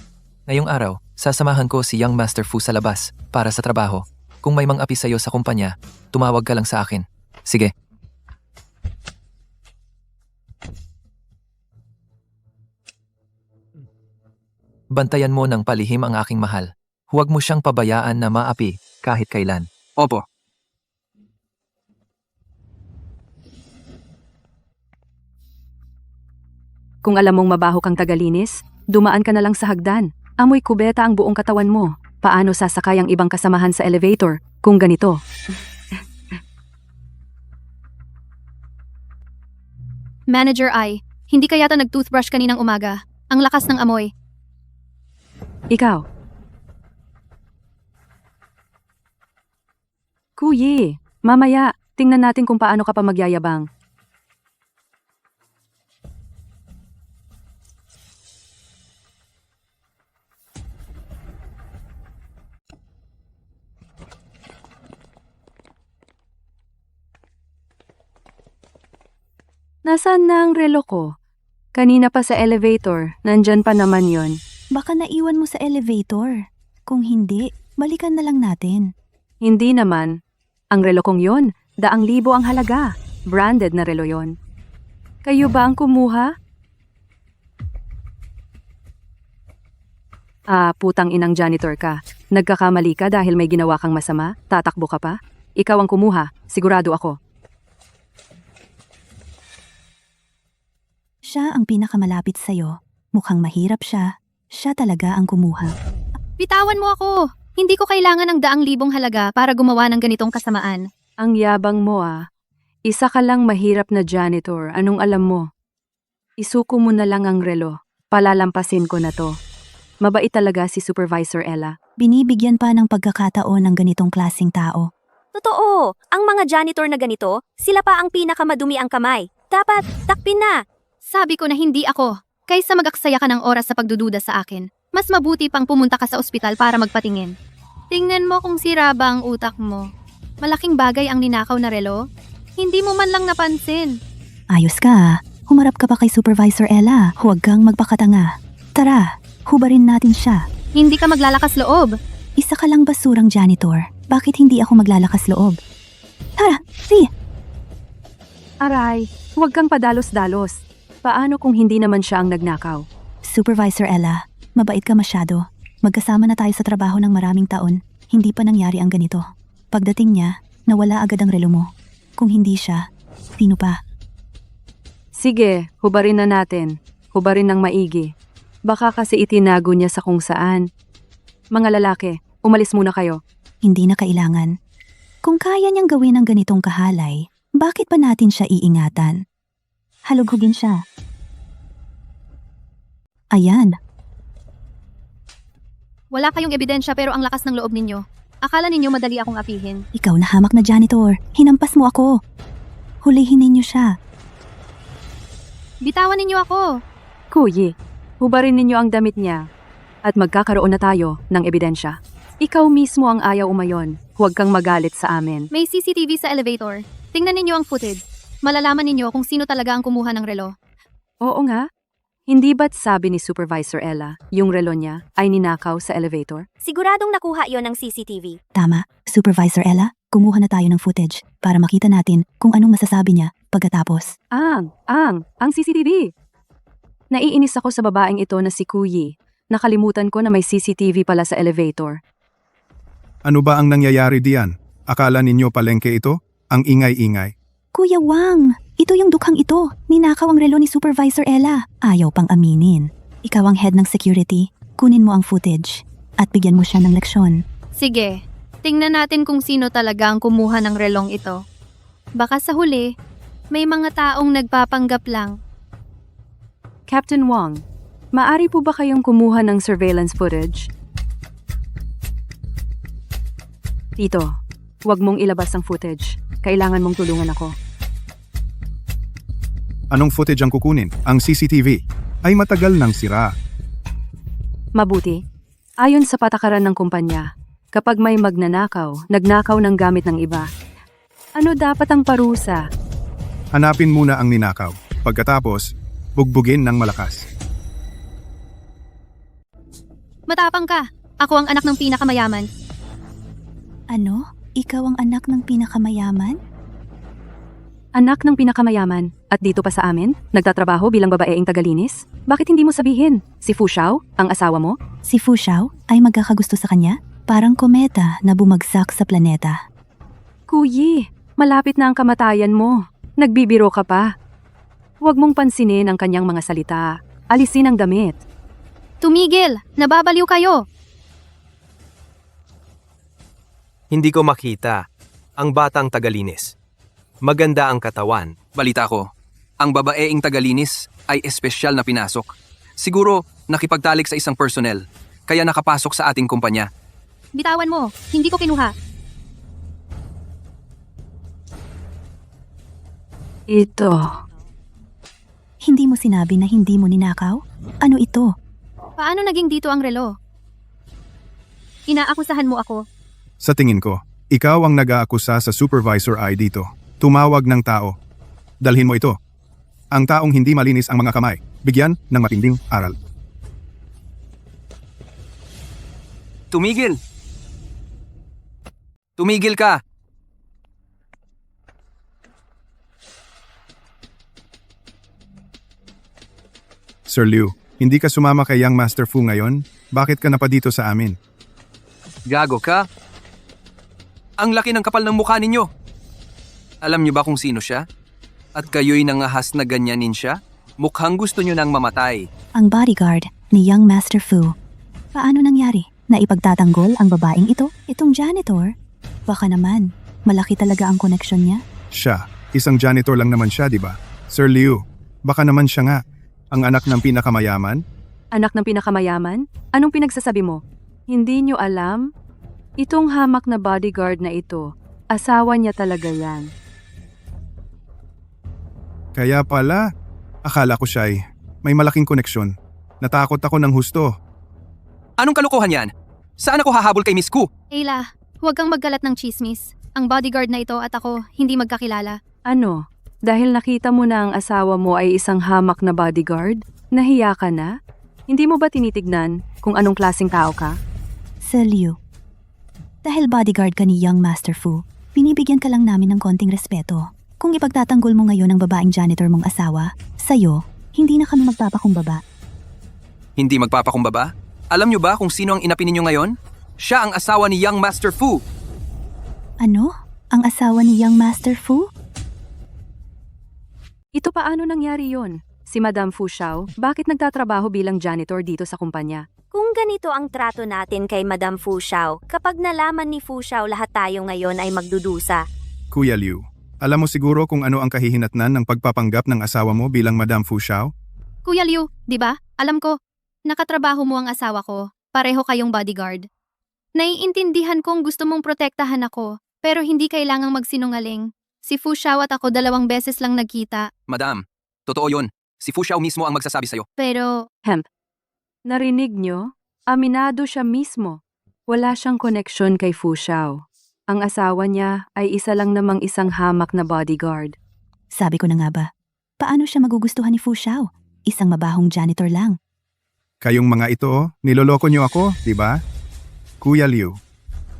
Ngayong araw, sasamahan ko si Young Master Fu sa labas para sa trabaho. Kung may mang-api sa'yo sa kumpanya, tumawag ka lang sa akin. Sige. Bantayan mo ng palihim ang aking mahal. Huwag mo siyang pabayaan na maapi kahit kailan. Opo. Kung alam mong mabaho kang tagalinis, dumaan ka na lang sa hagdan. Amoy kubeta ang buong katawan mo. Paano sasakay ang ibang kasamahan sa elevator kung ganito? Manager Ai, hindi ka yata nag-toothbrush kaninang umaga. Ang lakas ng amoy. Ikaw. Kuyi, mamaya, tingnan natin kung paano ka pa magyayabang. Nasaan na ang relo ko? Kanina pa sa elevator, nandyan pa naman yon. Baka naiwan mo sa elevator. Kung hindi, balikan na lang natin. Hindi naman. Ang relo kong yon, 200,000 ang halaga. Branded na relo yon. Kayo ba ang kumuha? Putang inang janitor ka. Nagkakamali ka dahil may ginawa kang masama? Tatakbo ka pa? Ikaw ang kumuha, sigurado ako. Siya ang pinakamalapit sa'yo. Mukhang mahirap siya. Siya talaga ang kumuha. Bitawan mo ako. Hindi ko kailangan ng 200,000 halaga para gumawa ng ganitong kasamaan. Ang yabang mo Isa ka lang mahirap na janitor. Anong alam mo? Isuko mo na lang ang relo. Palalampasin ko na to. Mabait talaga si Supervisor Ella. Binibigyan pa ng pagkakataon ng ganitong klaseng tao. totoo. Ang mga janitor na ganito, sila pa ang pinakamadumi ang kamay. Dapat, takpin na. Sabi ko na hindi ako. Kaysa mag-aksaya ka ng oras sa pagdududa sa akin, mas mabuti pang pumunta ka sa ospital para magpatingin. Tingnan mo kung sira ba ang utak mo. Malaking bagay ang ninakaw na relo. Hindi mo man lang napansin. Ayos ka. Humarap ka pa kay Supervisor Ella. Huwag kang magpakatanga. Tara, hubarin natin siya. Hindi ka maglalakas loob. Isa ka lang basurang janitor. Bakit hindi ako maglalakas loob? Tara, si! Aray, huwag kang padalos-dalos. Paano kung hindi naman siya ang nagnakaw? Supervisor Ella, mabait ka masyado. Magkasama na tayo sa trabaho ng maraming taon. Hindi pa nangyari ang ganito. Pagdating niya, nawala agad ang relo mo. Kung hindi siya, sino pa? Sige, hubarin na natin. Hubarin ng maigi. Baka kasi itinago niya sa kung saan. Mga lalaki, umalis muna kayo. Hindi na kailangan. Kung kaya niyang gawin ang ganitong kahalay, bakit pa natin siya iingatan? Halughugin siya. Ayan, Wala kayong ebidensya pero ang lakas ng loob ninyo. Akala ninyo madali akong apihin. ikaw na hamak na janitor. Hinampas mo ako. Hulihin ninyo siya. Bitawan ninyo ako. Kuyi, hubarin ninyo ang damit niya. At magkakaroon na tayo ng ebidensya. Ikaw mismo ang ayaw umayon. Huwag kang magalit sa amin. May CCTV sa elevator. Tingnan ninyo ang footage. Malalaman ninyo kung sino talaga ang kumuha ng relo. Oo nga. Hindi ba't sabi ni Supervisor Ella, yung relo niya ay ninakaw sa elevator? Siguradong nakuha yon ng CCTV. Tama, Supervisor Ella, kumuha na tayo ng footage para makita natin kung anong masasabi niya pagkatapos. Ang CCTV! Naiinis ako sa babaeng ito na si Kuyi. Nakalimutan ko na may CCTV pala sa elevator. Ano ba ang nangyayari diyan? Akala ninyo palengke ito? Ang ingay-ingay. Kuya Wang, ito yung dukhang ito. Ninakaw ang relo ni Supervisor Ella. Ayaw pang aminin. Ikaw ang head ng security. Kunin mo ang footage at bigyan mo siya ng leksyon. Sige, tingnan natin kung sino talaga ang kumuha ng relong ito. Baka sa huli, may mga taong nagpapanggap lang. Captain Wang, maari po ba kayong kumuha ng surveillance footage? Tito, huwag mong ilabas ang footage. Kailangan mong tulungan ako. Anong footage ang kukunin? Ang CCTV ay matagal nang sira. Mabuti. Ayon sa patakaran ng kumpanya, kapag may magnanakaw, nagnakaw ng gamit ng iba. Ano dapat ang parusa? Hanapin muna ang ninakaw. Pagkatapos, bugbugin ng malakas. Matapang ka. Ako ang anak ng pinakamayaman. Ano? Ikaw ang anak ng pinakamayaman? Anak ng pinakamayaman, at dito pa sa amin, nagtatrabaho bilang babaeng tagalinis? Bakit hindi mo sabihin? Si Fu Xiao, ang asawa mo? Si Fu Xiao ay magkakagusto sa kanya? Parang kometa na bumagsak sa planeta. Kuyi, malapit na ang kamatayan mo. Nagbibiro ka pa. Huwag mong pansinin ang kanyang mga salita. Alisin ang damit. Tumigil! Nababaliw kayo! Hindi ko makita. Ang batang tagalinis. Maganda ang katawan. Balita ko, ang babaeng tagalinis ay espesyal na pinasok. Siguro nakipagtalik sa isang personnel, kaya nakapasok sa ating kumpanya. Bitawan mo! Hindi ko kinuha. Ito. Hindi mo sinabi na hindi mo ninakaw? Ano ito? Paano naging dito ang relo? Inaakusahan mo ako. Sa tingin ko, ikaw ang nag-aakusa sa Supervisor I dito. Tumawag ng tao. Dalhin mo ito. Ang taong hindi malinis ang mga kamay, bigyan ng matinding aral. Tumigil! Tumigil ka! Sir Liu, hindi ka sumama kay Young Master Fu ngayon? Bakit ka na pa dito sa amin? Gago ka? Ang laki ng kapal ng mukha ninyo! Alam niyo ba kung sino siya? At kayo'y nangahas na ganyanin siya? Mukhang gusto niyo nang mamatay. Ang bodyguard ni Young Master Fu. Paano nangyari? Naipagtatanggol ang babaeng ito? Itong janitor? Baka naman, malaki talaga ang connection niya. Siya, isang janitor lang naman siya, di ba? Sir Liu, baka naman siya nga, ang anak ng pinakamayaman? Anak ng pinakamayaman? Anong pinagsasabi mo? Hindi nyo alam? Itong hamak na bodyguard na ito, asawa niya talaga yan. Kaya pala, akala ko siya'y may malaking koneksyon. Natakot ako ng husto. Anong kalokohan yan? Saan ako hahabol kay Miss Ku? Ayla, huwag kang magkalat ng chismis. Ang bodyguard na ito at ako hindi magkakilala. Ano? Dahil nakita mo na ang asawa mo ay isang hamak na bodyguard? Nahiya ka na? Hindi mo ba tinitignan kung anong klaseng tao ka? Sir Liu, dahil bodyguard ka ni Young Master Fu, binibigyan ka lang namin ng konting respeto. Kung ipagtatanggol mo ngayon ang babaeng janitor mong asawa, sa'yo, hindi na kami magpapakumbaba. Hindi magpapakumbaba? Alam niyo ba kung sino ang inapi ninyo ngayon? Siya ang asawa ni Young Master Fu. Ano? Ang asawa ni Young Master Fu? Ito paano nangyari yon? Si Madam Fu Xiao, bakit nagtatrabaho bilang janitor dito sa kumpanya? Kung ganito ang trato natin kay Madam Fu Xiao, kapag nalaman ni Fu Xiao lahat tayo ngayon ay magdudusa. Kuya Liu, alam mo siguro kung ano ang kahihinatnan ng pagpapanggap ng asawa mo bilang Madam Fu Xiao? Kuya Liu, di ba? Alam ko. Nakatrabaho mo ang asawa ko. Pareho kayong bodyguard. Naiintindihan kong gusto mong protektahan ako, pero hindi kailangang magsinungaling. Si Fu Xiao at ako 2 beses lang nagkita. Madam, totoo yon. Si Fu Xiao mismo ang magsasabi sa'yo. Pero, Narinig nyo? Aminado siya mismo. Wala siyang koneksyon kay Fu Xiao. Ang asawa niya ay isa lang namang isang hamak na bodyguard. Sabi ko na nga ba, paano siya magugustuhan ni Fu Xiao? Isang mabahong janitor lang. Kayong mga ito, niloloko niyo ako, di ba? Kuya Liu,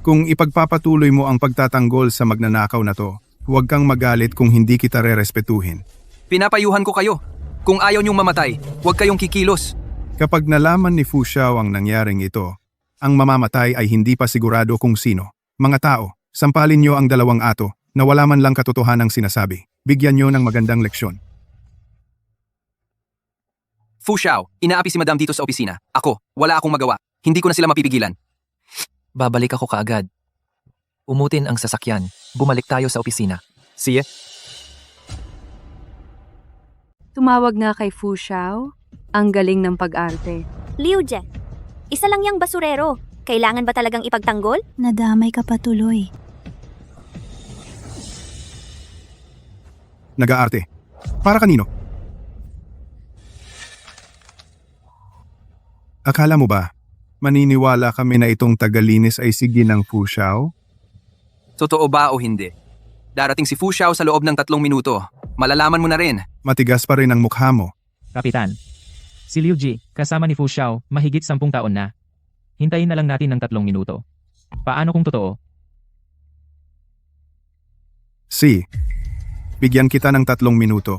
kung ipagpapatuloy mo ang pagtatanggol sa magnanakaw na to, huwag kang magalit kung hindi kita rerespetuhin. Pinapayuhan ko kayo. Kung ayaw niyong mamatay, huwag kayong kikilos. Kapag nalaman ni Fu Xiao ang nangyaring ito, ang mamamatay ay hindi pa sigurado kung sino. Mga tao, sampalin niyo ang 2 ato na wala man lang katotohanang sinasabi. Bigyan niyo ng magandang leksyon. Fu Xiao, inaapi si Madam dito sa opisina. Ako, wala akong magawa. Hindi ko na sila mapipigilan. Babalik ako kaagad. Umutin ang sasakyan. Bumalik tayo sa opisina. Sige, Tumawag nga kay Fu Xiao. Ang galing ng pag-arte. Liu Jie, isa lang yang basurero. Kailangan ba talagang ipagtanggol? Nadamay ka pa tuloy. Nag-aarte. Para kanino? Akala mo ba, maniniwala kami na itong tagalinis ay si Ginang Fu Xiao? Totoo ba o hindi? Darating si Fu Xiao sa loob ng 3 minuto. Malalaman mo na rin. Matigas pa rin ang mukha mo. Kapitan, si Liu Ji, kasama ni Fu Xiao, mahigit 10 taon na. Hintayin na lang natin ng 3 minuto. Paano kung totoo? Bigyan kita ng 3 minuto.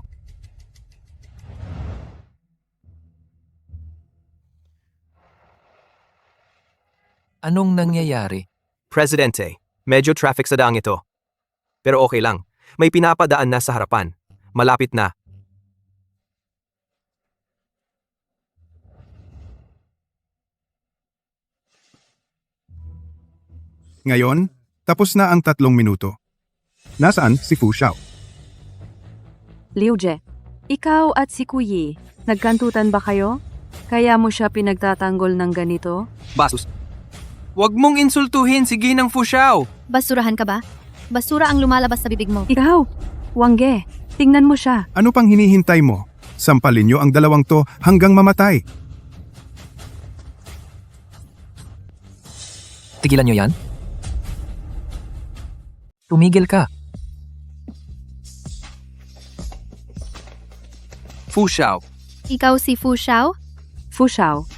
Anong nangyayari? Presidente, medyo traffic sa daang ito. Pero okay lang. May pinapadaan na sa harapan. Malapit na. Ngayon, tapos na ang 3 minuto. Nasaan si Fu Xiao? Liu Jie, ikaw at si Kuyi, nagkantutan ba kayo? Kaya mo siya pinagtatanggol ng ganito? Basus. Huwag mong insultuhin si Ginang Fu Xiao. basurahan ka ba? Basura ang lumalabas sa bibig mo. Ikaw, Wangge, tingnan mo siya. Ano pang hinihintay mo? Sampalin niyo ang 2 to hanggang mamatay. Tigilan niyo yan? Tumigil ka. Fu Xiao. Ikaw si Fu Xiao? Fu Xiao,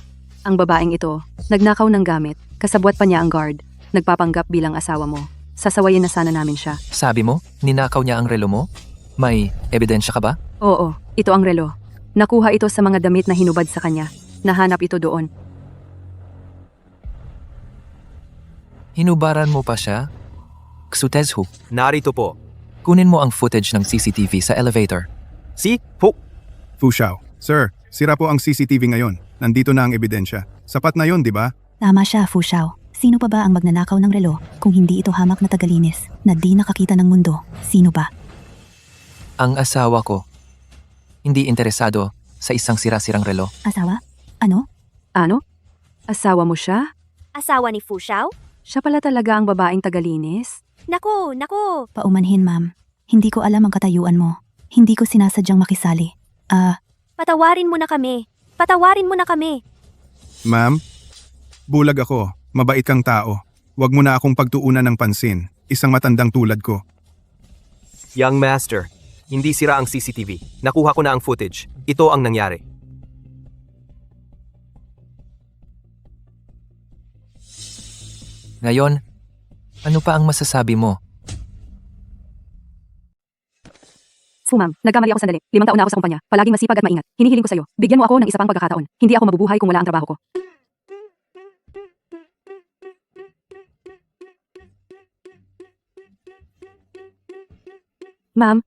ang babaeng ito, nagnakaw ng gamit, kasabwat pa niya ang guard, nagpapanggap bilang asawa mo. Sasawayin na sana namin siya. Sabi mo, ninakaw niya ang relo mo? May ebidensya ka ba? Oo, ito ang relo. Nakuha ito sa mga damit na hinubad sa kanya. Nahanap ito doon. Hinubaran mo pa siya? Ksutezhu, Narito po. kunin mo ang footage ng CCTV sa elevator. Si Fu. Fu Xiao, Sir, sira po ang CCTV ngayon. Nandito na ang ebidensya. Sapat na yon, di ba? Tama siya, Fu Xiao. Sino pa ba ang magnanakaw ng relo kung hindi ito hamak na tagalinis na di nakakita ng mundo? Sino ba? Ang asawa ko. Hindi interesado sa isang sira-sirang relo. Asawa? Ano? Ano? Asawa mo siya? Asawa ni Fu Xiao? Siya pala talaga ang babaeng tagalinis? Naku, naku. Paumanhin, ma'am. Hindi ko alam ang katayuan mo. Hindi ko sinasadyang makisali. Patawarin mo na kami. Patawarin mo na kami. Ma'am, bulag ako. Mabait kang tao. Huwag mo na akong pagtuunan ng pansin. Isang matandang tulad ko. Young Master, hindi sira ang CCTV. Nakuha ko na ang footage. Ito ang nangyari. Ngayon, ano pa ang masasabi mo? Fu ma'am, nagkamali ako sandali. 5 taon na ako sa kumpanya. Palaging masipag at maingat. Hinihiling ko sa'yo. Bigyan mo ako ng isa pang pagkakataon. Hindi ako mabubuhay kung wala ang trabaho ko. Ma'am,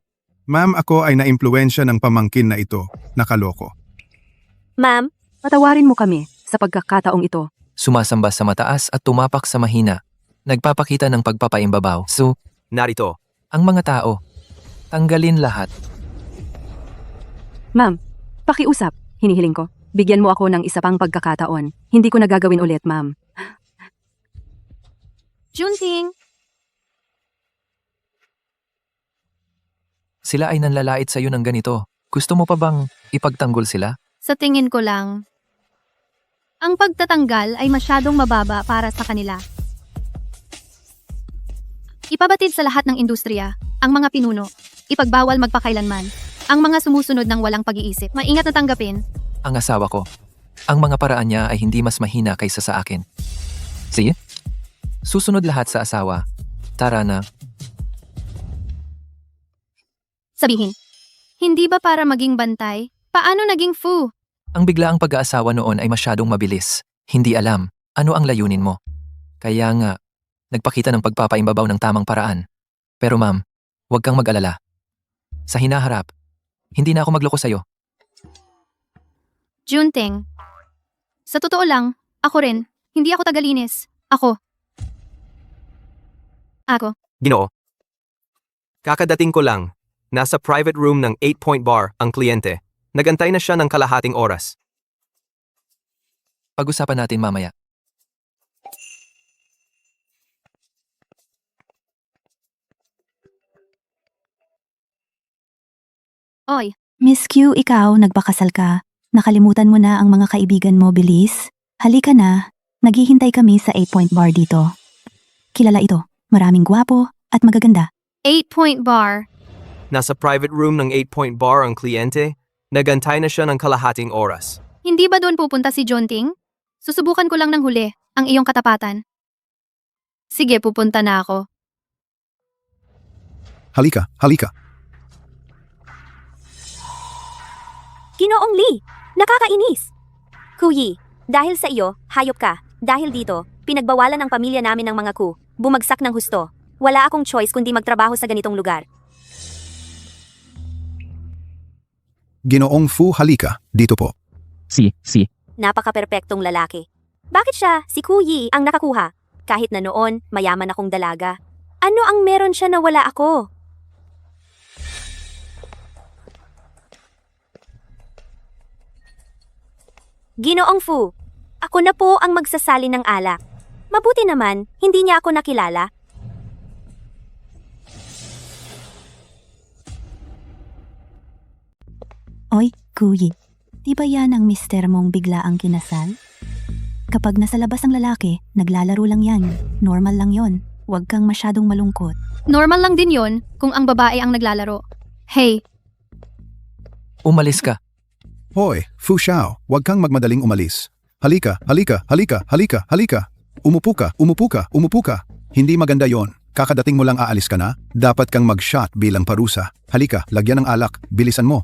Ma'am, ako ay naimpluwensya ng pamangkin na ito. Nakaloko. Ma'am, Patawarin mo kami sa pagkakataong ito. Sumasamba sa mataas at tumapak sa mahina. Nagpapakita ng pagpapaimbabaw. So, Narito, ang mga tao, tanggalin lahat. Ma'am, pakiusap. Hinihiling ko. Bigyan mo ako ng isa pang pagkakataon. Hindi ko na gagawin ulit, ma'am. Junting! Sila ay nanlalait sa iyo ng ganito. Gusto mo pa bang ipagtanggol sila? Sa tingin ko lang, ang pagtatanggal ay masyadong mababa para sa kanila. Ipabatid sa lahat ng industriya, ang mga pinuno, ipagbawal magpakailanman, ang mga sumusunod ng walang pag-iisip. Maingat na tanggapin. Ang asawa ko. Ang mga paraan niya ay hindi mas mahina kaysa sa akin. Sige? Susunod lahat sa asawa. Tara na. Sabihin, hindi ba para maging bantay? Paano naging fu? Ang biglaang pag-aasawa noon ay masyadong mabilis. Hindi alam ano ang layunin mo. Kaya nga, nagpakita ng pagpapaimbabaw ng tamang paraan. Pero ma'am, huwag kang mag-alala. Sa hinaharap, hindi na ako magloko sa'yo. Junting. Sa totoo lang, ako rin, hindi ako tagalinis. Ako. Ginoo. Kakadating ko lang. Nasa private room ng 8-Point Bar ang kliyente. Nagantay na siya ng kalahating oras. Pag-usapan natin mamaya. Oy, Miss Q, ikaw, nagpakasal ka. Nakalimutan mo na ang mga kaibigan mo, bilis. Halika na. Naghihintay kami sa 8-Point Bar dito. Kilala ito. Maraming gwapo at magaganda. 8-Point Bar. Nasa private room ng 8-Point Bar ang kliyente. Nagantay na siya ng kalahating oras. Hindi ba doon pupunta si Junting? Susubukan ko lang ng huli, ang iyong katapatan. Sige, pupunta na ako. Halika, halika. Ginoong Lee, nakakainis. Kuyi, dahil sa iyo, hayop ka. Dahil dito, pinagbawalan ng pamilya namin ng mga ku. Bumagsak ng husto. Wala akong choice kundi magtrabaho sa ganitong lugar. Ginoong Fu, halika. Dito po. Si. Napaka-perpektong lalaki. Bakit siya, si Kuyi, ang nakakuha? Kahit na noon, mayaman akong dalaga. Ano ang meron siya na wala ako? Ginoong Fu, ako na po ang magsasali ng alak. Mabuti naman, hindi niya ako nakilala. Oy, Kuyi. Di ba yan ang mister mong bigla ang kinasal? Kapag nasa labas ang lalaki, naglalaro lang yan. Normal lang yon. Huwag kang masyadong malungkot. Normal lang din yon kung ang babae ang naglalaro. Hey, Umalis ka. Hoy, Fu Xiao, huwag kang magmadaling umalis. Halika, halika, halika, halika, halika. Umupo ka, umupo ka, umupo ka. Hindi maganda yon. Kakadating mo lang aalis ka na, dapat kang mag-shot bilang parusa. Halika, lagyan ng alak, bilisan mo.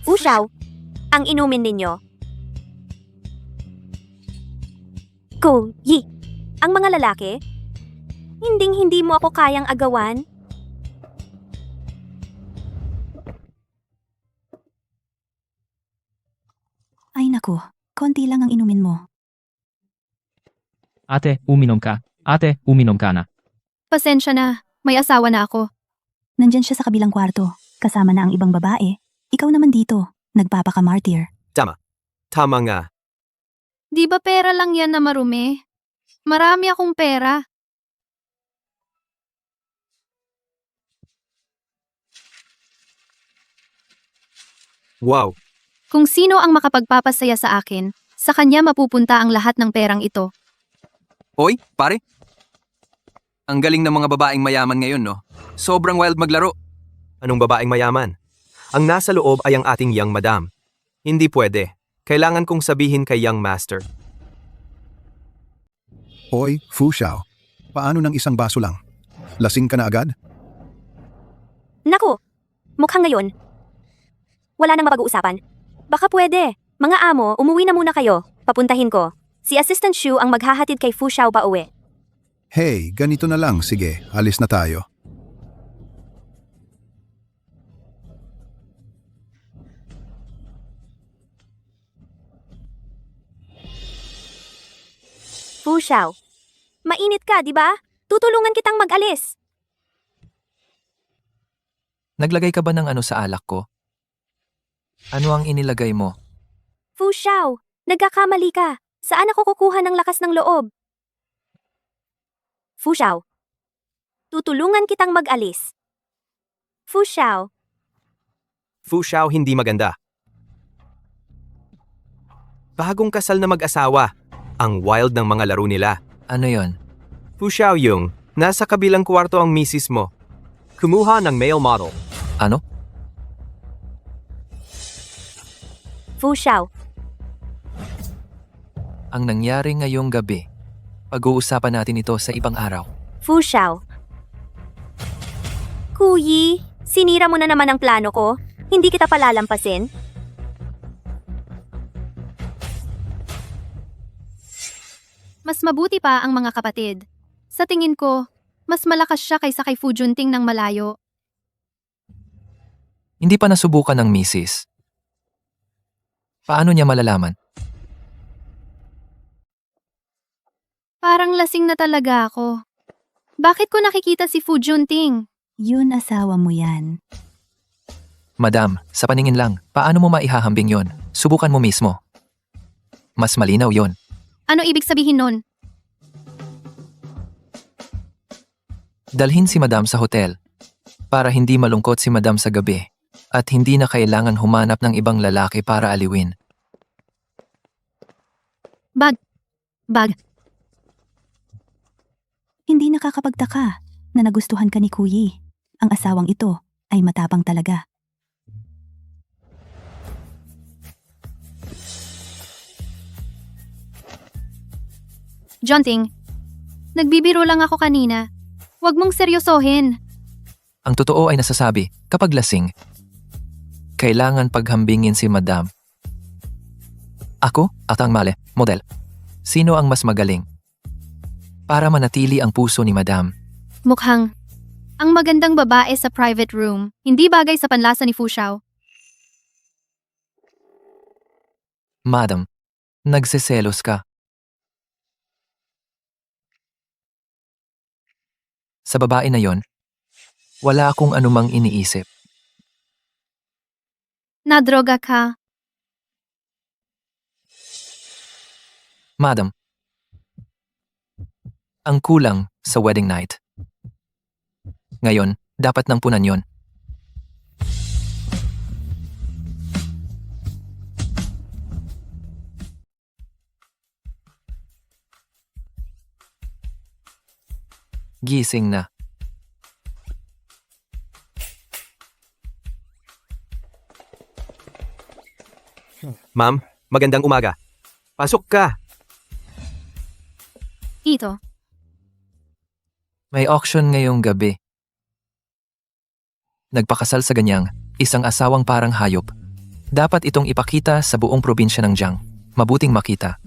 Ushaw, ang inumin ninyo. Kuyi, ang mga lalaki? Hinding-hindi mo ako kayang agawan? Ay naku, konti lang ang inumin mo. Ate, uminom ka. Ate, uminom ka na. pasensya na. May asawa na ako. Nandyan siya sa kabilang kwarto, kasama na ang ibang babae. Ikaw naman dito, nagpapaka-martyr. Tama nga. Di ba pera lang yan na marumi? Marami akong pera. Wow. Kung sino ang makapagpapasaya sa akin, sa kanya mapupunta ang lahat ng perang ito. Oy, pare. Ang galing ng mga babaeng mayaman ngayon, no? Sobrang wild maglaro. Anong babaeng mayaman? Ang nasa loob ay ang ating young madam. Hindi pwede. Kailangan kong sabihin kay young master. Hoy, Fu Xiao, paano ng isang baso lang? Lasing ka na agad? Naku, mukhang ngayon. Wala nang mapag-uusapan. Baka pwede. Mga amo, umuwi na muna kayo. Papuntahin ko. Si Assistant Shu ang maghahatid kay Fu Xiao pa uwi. Hey, ganito na lang. Sige, alis na tayo. Fu Xiao. Mainit ka, di ba? Tutulungan kitang mag-alis. Naglagay ka ba ng ano sa alak ko? Ano ang inilagay mo? Fu Xiao, nagkakamali ka. Saan ako kukuha ng lakas ng loob? Fu Xiao. Tutulungan kitang mag-alis. Fu Xiao. Fu Xiao hindi maganda. Bagong kasal na mag-asawa. Ang wild ng mga laro nila. Ano yon? Fu Xiao Yung, nasa kabilang kwarto ang misis mo. Kumuha ng male model. Ano? Fu Xiao. Ang nangyari ngayong gabi. Pag-uusapan natin ito sa ibang araw. Fu Xiao. Kuyi, sinira mo na naman ang plano ko. Hindi kita palalampasin. Mas mabuti pa ang mga kapatid. Sa tingin ko, mas malakas siya kaysa kay Fu Junting ng malayo. Hindi pa nasubukan ng misis. Paano niya malalaman? Parang lasing na talaga ako. Bakit ko nakikita si Fu Junting? Yun asawa mo yan. Madam, sa paningin lang, paano mo maihahambing yon? Subukan mo mismo. Mas malinaw yon. Ano ibig sabihin nun? Dalhin si Madam sa hotel para hindi malungkot si Madam sa gabi at hindi na kailangan humanap ng ibang lalaki para aliwin. Bag. Hindi nakakapagtaka na nagustuhan ka ni Kuyi. Ang asawang ito ay matapang talaga. Junting, nagbibiro lang ako kanina. Huwag mong seryosohin. Ang totoo ay nasasabi, kapag lasing, kailangan paghambingin si Madam. Ako at ang male, model. Sino ang mas magaling? Para manatili ang puso ni Madam. Mukhang, ang magandang babae sa private room, hindi bagay sa panlasa ni Fu Xiao. Madam, nagseselos ka. Sa babae na yon, wala akong anumang iniisip. Nadroga ka. Madam, ang kulang sa wedding night. Ngayon, dapat nang punan yon. Gising na. Ma'am, magandang umaga. Pasok ka. Ito. May auction ngayong gabi. Nagpakasal sa ganyang, isang asawang parang hayop. Dapat itong ipakita sa buong probinsya ng Jiang. Mabuting makita.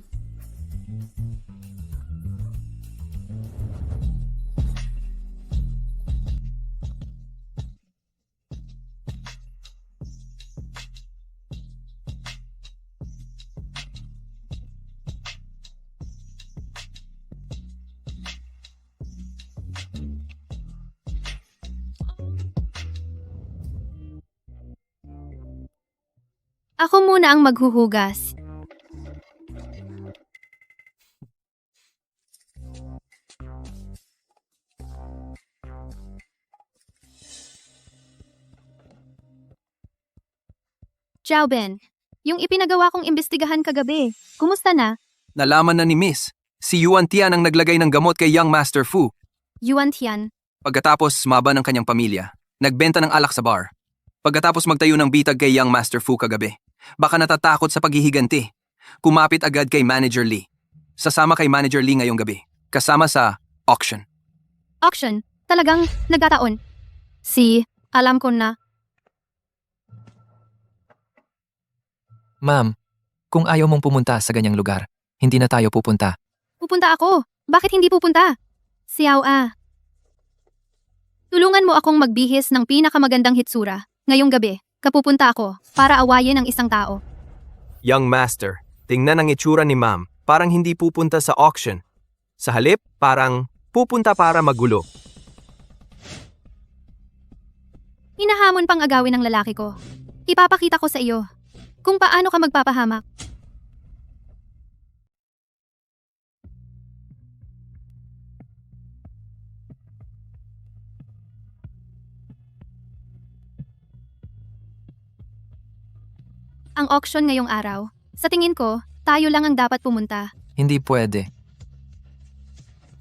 Ako muna ang maghuhugas. Xiao Ben, yung ipinagawa kong imbestigahan kagabi, kumusta na? Nalaman na ni Miss. Si Yuan Tian ang naglagay ng gamot kay Young Master Fu. Yuan Tian. Pagkatapos sumaba ng kanyang pamilya, nagbenta ng alak sa bar. Pagkatapos magtayo ng bitag kay Young Master Fu kagabi, baka natatakot sa paghihiganti. Kumapit agad kay Manager Lee. Sasama kay Manager Lee ngayong gabi, kasama sa auction. Auction, talagang nagkataon. Alam ko na. Ma'am, Kung ayaw mong pumunta sa ganyang lugar, hindi na tayo pupunta. Pupunta ako. Bakit hindi pupunta? Xiao A. Tulungan mo akong magbihis ng pinakamagandang hitsura. Ngayong gabi, kapupunta ako para awayin ang isang tao. Young master, tingnan ang itsura ni ma'am. Parang hindi pupunta sa auction. Sa halip, parang pupunta para magulo. Hinahamon pang agawin ng lalaki ko. Ipapakita ko sa iyo kung paano ka magpapahamak. Ang auction ngayong araw, sa tingin ko, tayo lang ang dapat pumunta. Hindi pwede.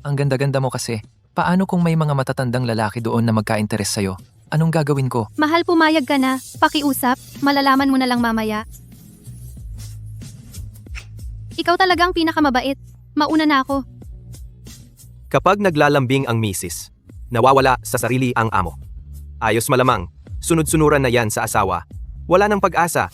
Ang ganda-ganda mo kasi. Paano kung may mga matatandang lalaki doon na magka-interes sa'yo? Anong gagawin ko? Mahal, pumayag ka na. Pakiusap, malalaman mo na lang mamaya. Ikaw talagang pinakamabait. Mauna na ako. Kapag naglalambing ang misis, nawawala sa sarili ang amo. Ayos malamang, sunod-sunuran na yan sa asawa. Wala nang pag-asa.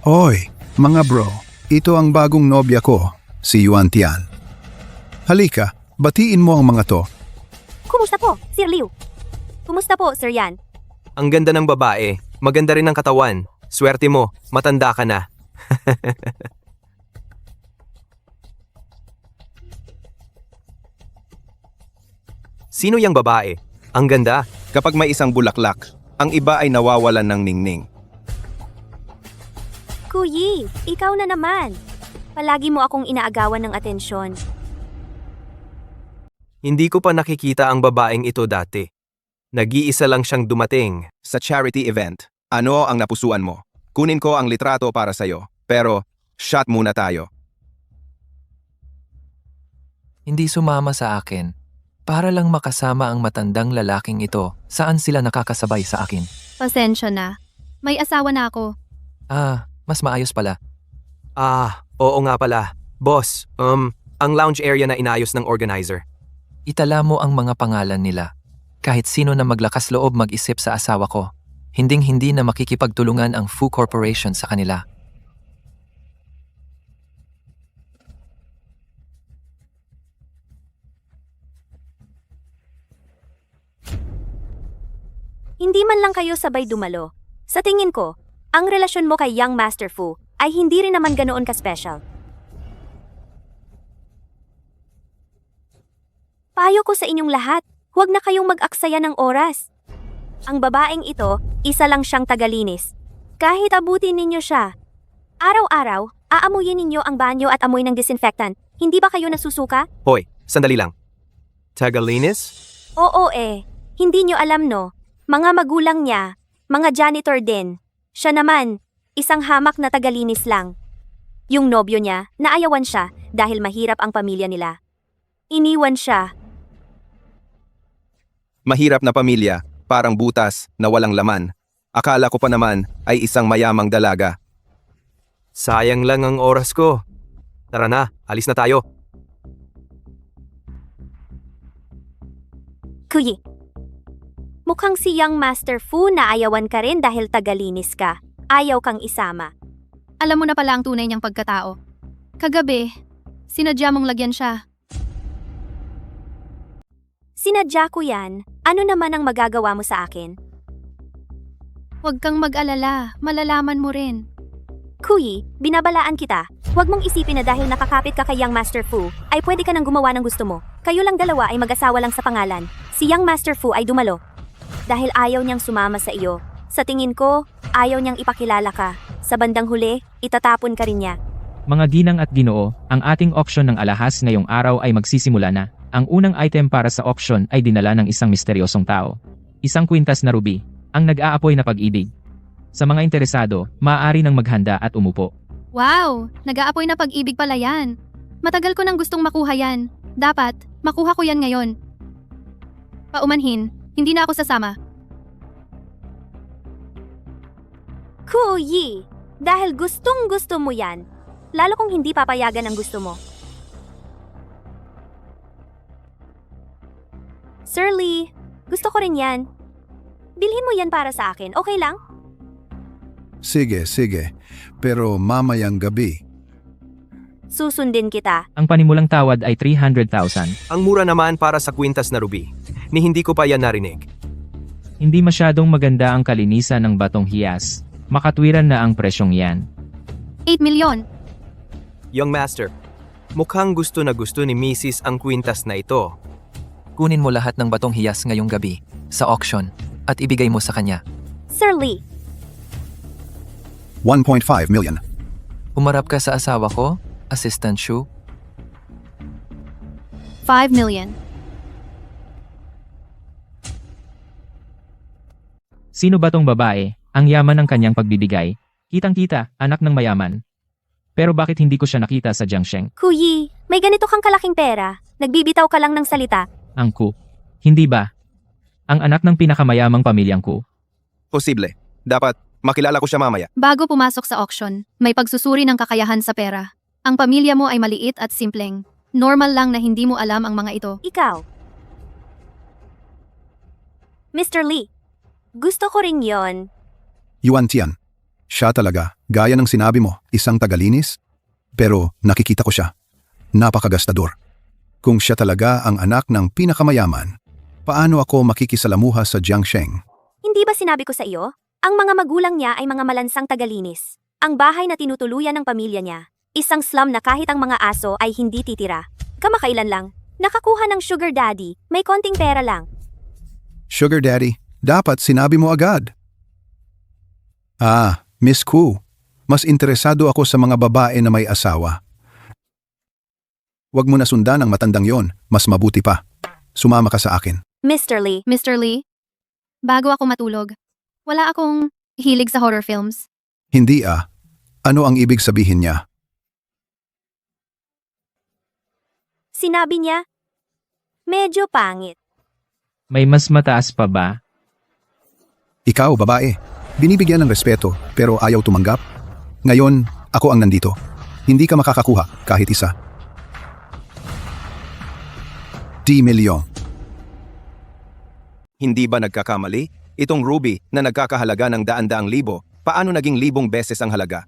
Hoy, mga bro, ito ang bagong nobya ko, si Yuan Tian. Halika, batiin mo ang mga to. Kumusta po, Sir Liu? Kumusta po, Sir Yan? Ang ganda ng babae, maganda rin ang katawan. Swerte mo, matanda ka na. Sino yang babae? Ang ganda. Kapag may isang bulaklak, ang iba ay nawawalan ng ningning. Kuyi, ikaw na naman. Palagi mo akong inaagawan ng atensyon. Hindi ko pa nakikita ang babaeng ito dati. Nag-iisa lang siyang dumating. Sa charity event, ano ang napusuan mo? Kunin ko ang litrato para sa'yo. Pero, shot muna tayo. Hindi sumama sa akin. Para lang makasama ang matandang lalaking ito, saan sila nakakasabay sa akin? Pasensya na. May asawa na ako. Mas maayos pala. Oo nga pala. Boss, ang lounge area na inayos ng organizer. Itala mo ang mga pangalan nila. Kahit sino na maglakas loob mag-isip sa asawa ko, hinding-hindi na makikipagtulungan ang Fu Corporation sa kanila. Hindi man lang kayo sabay dumalo. Sa tingin ko, ang relasyon mo kay Young Master Fu ay hindi rin naman ganoon ka-special. Payo ko sa inyong lahat, huwag na kayong mag-aksaya ng oras. Ang babaeng ito, isa lang siyang tagalinis. Kahit abutin ninyo siya. Araw-araw, aamuyin ninyo ang banyo at amoy ng disinfectant. Hindi ba kayo nasusuka? Hoy, sandali lang. Tagalinis? Oo hindi nyo alam no. Mga magulang niya, mga janitor din. Siya naman, isang hamak na tagalinis lang. Yung nobyo niya, naayawan siya dahil mahirap ang pamilya nila. Iniwan siya. Mahirap na pamilya, parang butas na walang laman. Akala ko pa naman ay isang mayamang dalaga. Sayang lang ang oras ko. Tara na, alis na tayo. Kuyi, mukhang si Young Master Fu naayawan ka rin dahil tagalinis ka. Ayaw kang isama. Alam mo na pala ang tunay niyang pagkatao. Kagabi, sinadya mong lagyan siya. Sinadya ko yan. Ano naman ang magagawa mo sa akin? Huwag kang mag-alala, malalaman mo rin. Kuyi, binabalaan kita. Huwag mong isipin na dahil nakakapit ka kay Young Master Fu, ay pwede ka nang gumawa ng gusto mo. Kayo lang dalawa ay mag-asawa lang sa pangalan. Si Young Master Fu ay dumalo. Dahil ayaw niyang sumama sa iyo. Sa tingin ko, ayaw niyang ipakilala ka. Sa bandang huli, itatapon ka rin niya. Mga ginang at ginoo, ang ating auction ng alahas ngayong araw ay magsisimula na. Ang unang item para sa auction ay dinala ng isang misteryosong tao. Isang kwintas na ruby, ang nag-aapoy na pag-ibig. Sa mga interesado, maaari nang maghanda at umupo. Wow, nag-aapoy na pag-ibig pala yan. Matagal ko nang gustong makuha yan. Dapat, makuha ko yan ngayon. Paumanhin, hindi na ako sasama. Kuyi, dahil gustong gusto mo yan, lalo kung hindi papayagan ang gusto mo. Sir Lee, gusto ko rin yan. Bilhin mo yan para sa akin, okay lang? Sige, sige. Pero mamayang gabi. Susundin kita. Ang panimulang tawad ay 300,000. Ang mura naman para sa kwintas na ruby. Ni hindi ko pa yan narinig. Hindi masyadong maganda ang kalinisan ng batong hiyas. Makatwiran na ang presyong yan. 8 milyon. Young Master, mukhang gusto na gusto ni Mrs. ang kwintas na ito. Kunin mo lahat ng batong hiyas ngayong gabi sa auction at ibigay mo sa kanya. Sir Lee, 1.5 million. Umarap ka sa asawa ko, Assistant Shu. 5 million. Sino ba tong babae? Ang yaman ng kanyang pagbibigay. Kitang-kita, anak ng mayaman. Pero bakit hindi ko siya nakita sa Jiangsheng? Kuyi, may ganito kang kalaking pera. Nagbibitaw ka lang ng salita. Ang Ku. Hindi ba? Ang anak ng pinakamayamang pamilyang Ku. Posible. Dapat makilala ko siya mamaya. Bago pumasok sa auction, may pagsusuri ng kakayahan sa pera. Ang pamilya mo ay maliit at simpleng. Normal lang na hindi mo alam ang mga ito. Ikaw. Mr. Lee, gusto ko rin yon. Yuan Tian. Siya talaga, gaya ng sinabi mo, isang tagalinis? Pero nakikita ko siya. Napakagastador. Kung siya talaga ang anak ng pinakamayaman, paano ako makikisalamuha sa Jiangsheng? Hindi ba sinabi ko sa iyo? Ang mga magulang niya ay mga malansang tagalinis. Ang bahay na tinutuluyan ng pamilya niya. Isang slum na kahit ang mga aso ay hindi titira. Kamakailan lang, nakakuha ng sugar daddy, may konting pera lang. Sugar Daddy, dapat sinabi mo agad. Miss Ku, mas interesado ako sa mga babae na may asawa. Huwag mo na sundan ang matandang yon, mas mabuti pa. Sumama ka sa akin. Mr. Lee, Mr. Lee, bago ako matulog, wala akong hilig sa horror films. Hindi Ano ang ibig sabihin niya? sinabi niya, medyo pangit. May mas mataas pa ba? Ikaw, babae, binibigyan ng respeto pero ayaw tumanggap. Ngayon, ako ang nandito. Hindi ka makakakuha kahit isa. 10 milyon. Hindi ba nagkakamali? Itong ruby na nagkakahalaga ng daan-daang libo, paano naging libong beses ang halaga?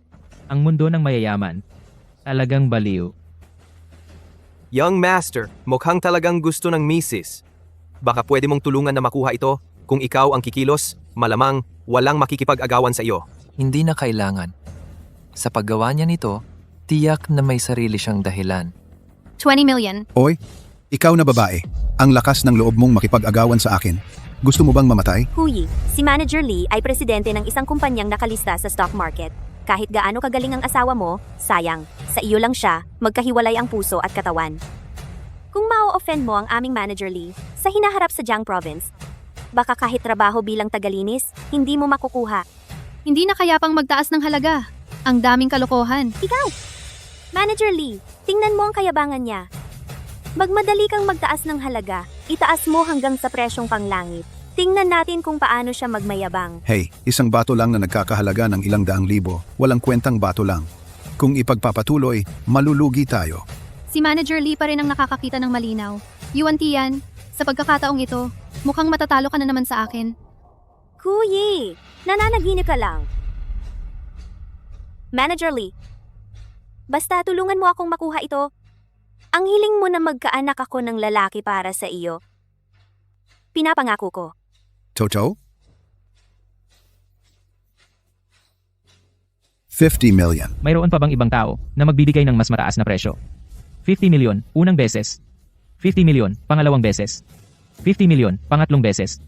Ang mundo ng mayayaman. Talagang baliw. Young Master, mukhang talagang gusto ng Mrs. Baka pwede mong tulungan na makuha ito. Kung ikaw ang kikilos, malamang walang makikipag-agawan sa iyo. Hindi na kailangan. Sa paggawa niya nito, tiyak na may sarili siyang dahilan. 20 million. Oy, ikaw na babae, ang lakas ng loob mong makipag-agawan sa akin. Gusto mo bang mamatay? Kuyi, si Manager Lee ay presidente ng isang kumpanyang nakalista sa stock market. Kahit gaano kagaling ang asawa mo, sayang, sa iyo lang siya, magkahiwalay ang puso at katawan. Kung mau-offend mo ang aming Manager Lee sa hinaharap sa Jiang Province, baka kahit trabaho bilang tagalinis, hindi mo makukuha. Hindi na kaya pang magtaas ng halaga. Ang daming kalokohan. Ikaw! Manager Lee, tingnan mo ang kayabangan niya. Magmadali kang magtaas ng halaga, itaas mo hanggang sa presyong panglangit. Tingnan natin kung paano siya magmayabang. Hey, isang bato lang na nagkakahalaga ng ilang daang libo, walang kwentang bato lang. Kung ipagpapatuloy, malulugi tayo. Si Manager Lee pa rin ang nakakakita ng malinaw. Yuan Tian, sa pagkakataong ito, mukhang matatalo ka na naman sa akin. Kuyi, nananaginip ka lang. Manager Lee, basta tulungan mo akong makuha ito. Ang hiling mo na magkaanak ako ng lalaki para sa iyo. Pinapangako ko. Toto? 50 million. Mayroon pa bang ibang tao na magbibigay ng mas mataas na presyo? 50 milyon, unang beses. 50 milyon, pangalawang beses. 50 milyon, pangatlong beses.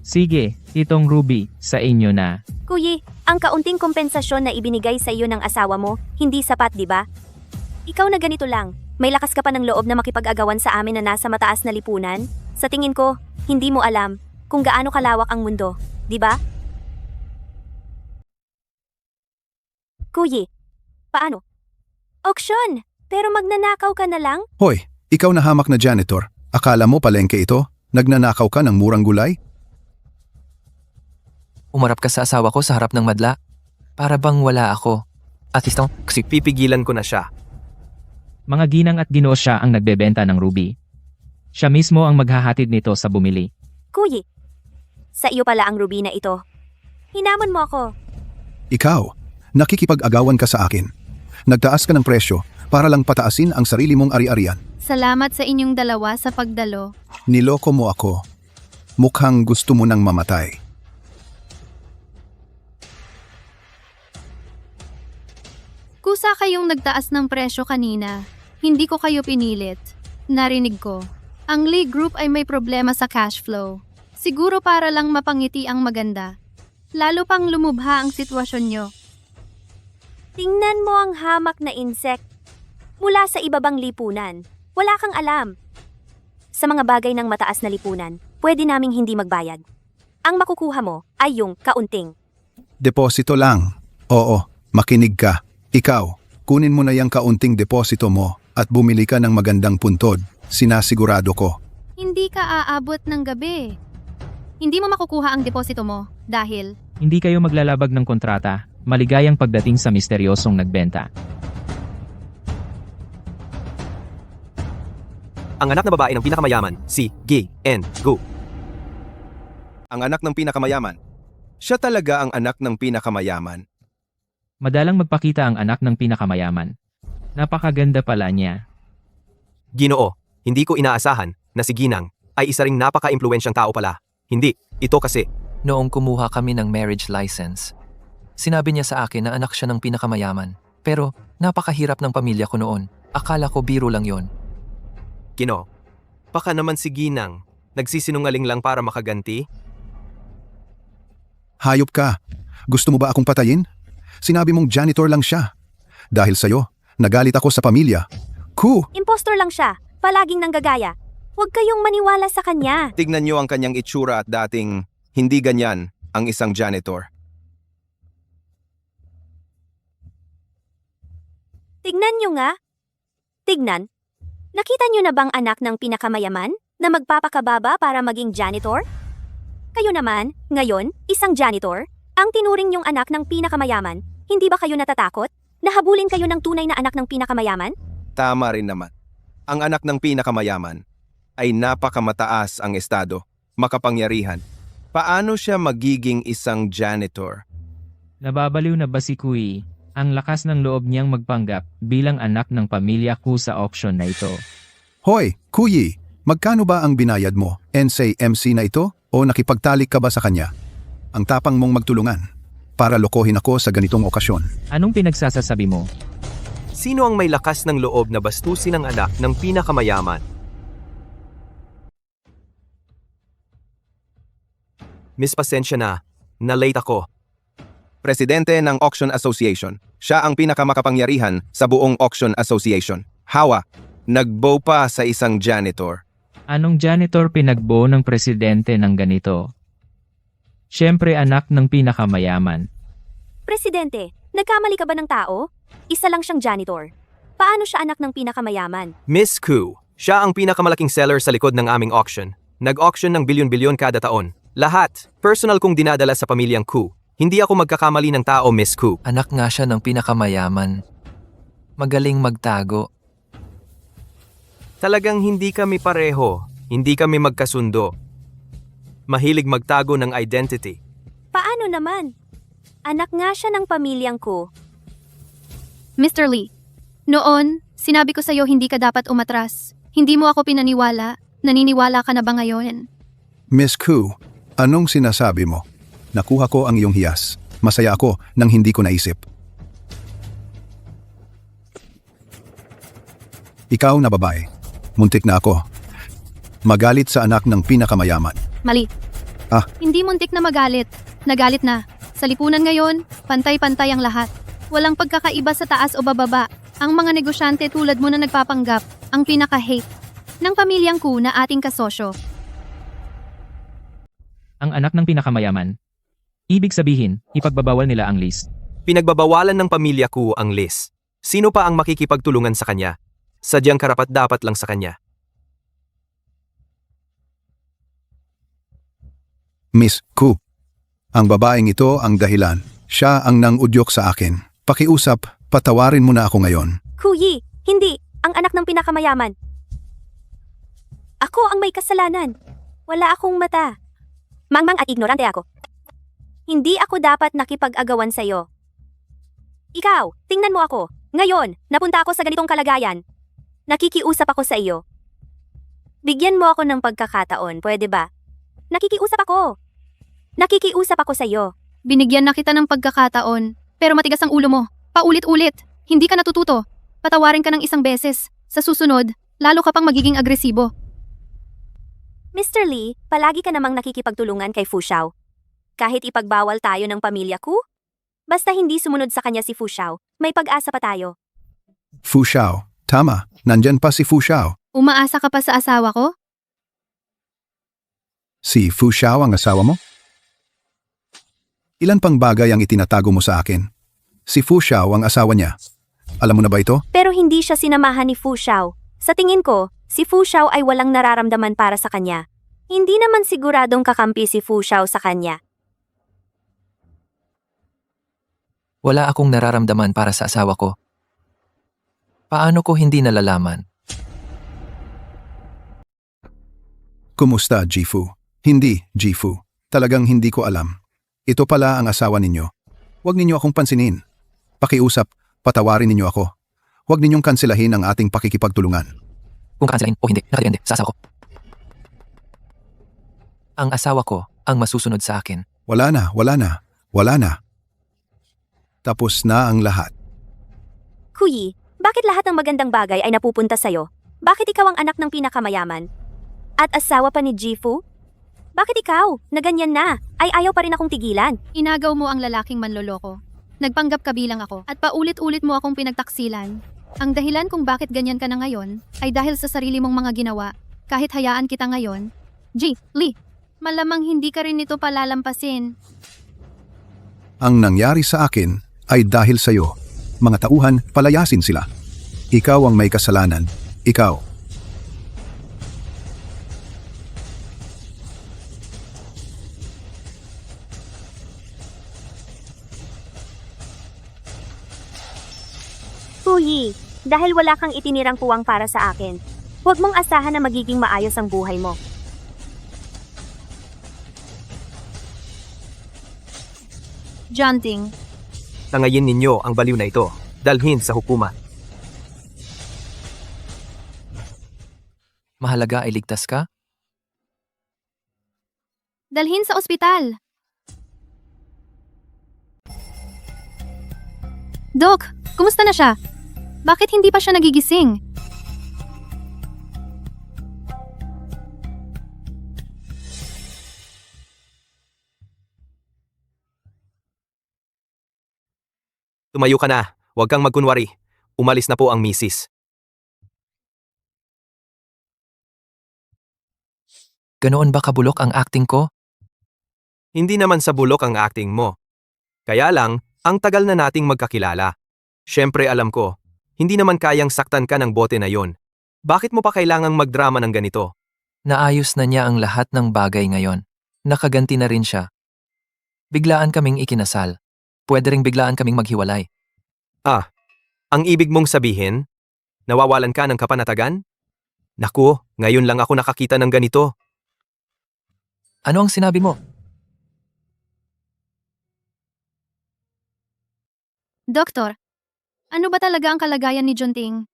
Sige, itong ruby, sa inyo na. Kuyi, ang kaunting kompensasyon na ibinigay sa iyo ng asawa mo, hindi sapat, di ba? Ikaw na ganito lang, may lakas ka pa ng loob na makipag-agawan sa amin na nasa mataas na lipunan? Sa tingin ko, hindi mo alam kung gaano kalawak ang mundo, di ba? Kuyi, paano? Auction! Pero magnanakaw ka na lang? Hoy, ikaw na hamak na janitor. Akala mo palengke ito? Nagnanakaw ka ng murang gulay? Umarap ka sa asawa ko sa harap ng madla. Para bang wala ako. At istong, Pipigilan ko na siya. Mga ginang at ginoo siya ang nagbebenta ng ruby. Siya mismo ang maghahatid nito sa bumili. Kuyi, Sa iyo pala ang ruby na ito. Hinamon mo ako. Ikaw, nakikipag-agawan ka sa akin. Nagtaas ka ng presyo para lang pataasin ang sarili mong ari-arian. Salamat sa inyong dalawa sa pagdalo. Niloko mo ako. Mukhang gusto mo nang mamatay. Kusa kayong nagtaas ng presyo kanina. Hindi ko kayo pinilit. Narinig ko. Ang Lee Group ay may problema sa cash flow. Siguro para lang mapangiti ang maganda. Lalo pang lumubha ang sitwasyon nyo. Tingnan mo ang hamak na insect. Mula sa ibabang lipunan. Wala kang alam. Sa mga bagay ng mataas na lipunan, pwede naming hindi magbayad. Ang makukuha mo ay yung kaunting. Deposito lang. Oo, makinig ka. Ikaw, kunin mo na yung kaunting deposito mo at bumili ka ng magandang puntod. Sinasigurado ko. Hindi ka aabot ng gabi. Hindi mo makukuha ang deposito mo dahil Hindi kayo maglalabag ng kontrata. Maligayang pagdating sa misteryosong nagbenta. Ang anak na babae ng pinakamayaman, si Gi and Gu. Ang anak ng pinakamayaman. Siya talaga ang anak ng pinakamayaman. Madalang magpakita ang anak ng pinakamayaman. Napakaganda pala niya. Ginoo, hindi ko inaasahan na si Ginang ay isa ring napaka-impluwensyang tao pala. Hindi, ito kasi. Noong kumuha kami ng marriage license, sinabi niya sa akin na anak siya ng pinakamayaman. Pero napakahirap ng pamilya ko noon. Akala ko biro lang yon. Ginoo, baka naman si Ginang nagsisinungaling lang para makaganti? Hayop ka. Gusto mo ba akong patayin? Sinabi mong janitor lang siya. Dahil sa'yo, nagalit ako sa pamilya. Impostor lang siya. Palaging nanggagaya. Huwag kayong maniwala sa kanya. Tignan niyo ang kanyang itsura at dating hindi ganyan ang isang janitor. Tignan nyo nga. Tignan. Nakita nyo na bang anak ng pinakamayaman na magpapakababa para maging janitor? Kayo naman, ngayon, isang janitor, ang tinuring nyong anak ng pinakamayaman, hindi ba kayo natatakot? Nahabulin kayo ng tunay na anak ng pinakamayaman? Tama rin naman. Ang anak ng pinakamayaman ay napakamataas ang estado, makapangyarihan. Paano siya magiging isang janitor? Nababaliw na ba si Kui? Ang lakas ng loob niyang magpanggap bilang anak ng pamilya ko sa auction na ito. Hoy, Kuyi, magkano ba ang binayad mo? Ensay MC na ito? O nakipagtalik ka ba sa kanya? Ang tapang mong magtulungan para lokohin ako sa ganitong okasyon. Anong pinagsasasabi mo? Sino ang may lakas ng loob na bastusin ang anak ng pinakamayaman? Miss, pasensya na. Na-late ako. Presidente ng Auction Association. Siya ang pinakamakapangyarihan sa buong Auction Association. Hawa, nagbow pa sa isang janitor. Anong janitor pinagbo ng presidente ng ganito? Siyempre anak ng pinakamayaman. Presidente, nagkamali ka ba ng tao? Isa lang siyang janitor. Paano siya anak ng pinakamayaman? Miss Ku, siya ang pinakamalaking seller sa likod ng aming auction. Nag-auction ng bilyon-bilyon kada taon. Lahat, personal kong dinadala sa pamilyang Ku. Hindi ako magkakamali ng tao, Miss Ku. Anak nga siya ng pinakamayaman. Magaling magtago. Talagang hindi kami pareho. Hindi kami magkasundo. Mahilig magtago ng identity. Paano naman? Anak nga siya ng pamilyang ko. Mr. Lee, noon, sinabi ko sa'yo hindi ka dapat umatras. Hindi mo ako pinaniwala. Naniniwala ka na ba ngayon? Miss Ku, anong sinasabi mo? Nakuha ko ang iyong hiyas. Masaya ako nang hindi ko naisip. Ikaw na babae. Muntik na ako. Magalit sa anak ng pinakamayaman. Mali. Hindi muntik na magalit. Nagalit na. Sa lipunan ngayon, pantay-pantay ang lahat. Walang pagkakaiba sa taas o bababa. Ang mga negosyante tulad mo na nagpapanggap, ang pinaka-hate ng pamilyang Ku na ating kasosyo. Ang anak ng pinakamayaman. Ibig sabihin, ipagbabawal nila ang list. Pinagbabawalan ng pamilya Ku ang list. Sino pa ang makikipagtulungan sa kanya? Sadyang karapat-dapat lang sa kanya. Miss Ku, ang babaeng ito ang dahilan. Siya ang nangudyok sa akin. Pakiusap, patawarin mo na ako ngayon. Kuyi, hindi. Ang anak ng pinakamayaman. Ako ang may kasalanan. Wala akong mata. Mangmang at ignorante ako. Hindi ako dapat nakipag-agawan sa'yo. Ikaw, tingnan mo ako. Ngayon, napunta ako sa ganitong kalagayan. Nakikiusap ako sa iyo. Bigyan mo ako ng pagkakataon, pwede ba? Nakikiusap ako. Nakikiusap ako sa iyo. Binigyan na kita ng pagkakataon, pero matigas ang ulo mo. Paulit-ulit. Hindi ka natututo. Patawarin ka ng isang beses. Sa susunod, lalo ka pang magiging agresibo. Mr. Lee, palagi ka namang nakikipagtulungan kay Fu Xiao. Kahit ipagbawal tayo ng pamilya ko, basta hindi sumunod sa kanya si Fu Xiao, may pag-asa pa tayo. Fu Xiao, tama, nandyan pa si Fu Xiao. Umaasa ka pa sa asawa ko? Si Fu Xiao ang asawa mo? Ilan pang bagay ang itinatago mo sa akin? Si Fu Xiao ang asawa niya. Alam mo na ba ito? Pero hindi siya sinamahan ni Fu Xiao. Sa tingin ko, si Fu Xiao ay walang nararamdaman para sa kanya. Hindi naman siguradong kakampi si Fu Xiao sa kanya. Wala akong nararamdaman para sa asawa ko. Paano ko hindi nalalaman? Kumusta, Jifu? Hindi, Jifu. Talagang hindi ko alam. Ito pala ang asawa ninyo. Huwag ninyo akong pansinin. Pakiusap, patawarin ninyo ako. Huwag ninyong kanselahin ang ating pakikipagtulungan. Kung kakanselahin o hindi, nakadepende sa asawa ko. Ang asawa ko ang masusunod sa akin. Wala na, wala na, wala na. Tapos na ang lahat. Kuyi, bakit lahat ng magandang bagay ay napupunta sa'yo? Bakit ikaw ang anak ng pinakamayaman? At asawa pa ni Jifu? Bakit ikaw, na ganyan na, ay ayaw pa rin akong tigilan? Inagaw mo ang lalaking manloloko. Nagpanggap ka bilang ako at paulit-ulit mo akong pinagtaksilan. Ang dahilan kung bakit ganyan ka na ngayon ay dahil sa sarili mong mga ginawa. Kahit hayaan kita ngayon, Lee, malamang hindi ka rin nito palalampasin. Ang nangyari sa akin ay dahil sa iyo. Mga tauhan, palayasin sila. Ikaw ang may kasalanan. Ikaw. Kuyi, dahil wala kang itinirang puwang para sa akin, huwag mong asahan na magiging maayos ang buhay mo. Janting, Tangayin ninyo ang baliw na ito. Dalhin sa hukuman. Mahalaga ay ligtas ka? dalhin sa ospital. Dok, kumusta na siya? Bakit hindi pa siya nagigising? Tumayo ka na. Huwag kang magkunwari. Umalis na po ang misis. Ganoon ba kabulok ang acting ko? Hindi naman sa bulok ang acting mo. Kaya lang, ang tagal na nating magkakilala. Siyempre alam ko, hindi naman kayang saktan ka ng bote na yon. Bakit mo pa kailangang magdrama ng ganito? Naayos na niya ang lahat ng bagay ngayon. Nakaganti na rin siya. Biglaan kaming ikinasal. Pwede ring biglaan kaming maghiwalay. Ah, ang ibig mong sabihin? Nawawalan ka ng kapanatagan? Naku, ngayon lang ako nakakita ng ganito. Ano ang sinabi mo? Doktor, ano ba talaga ang kalagayan ni Junting?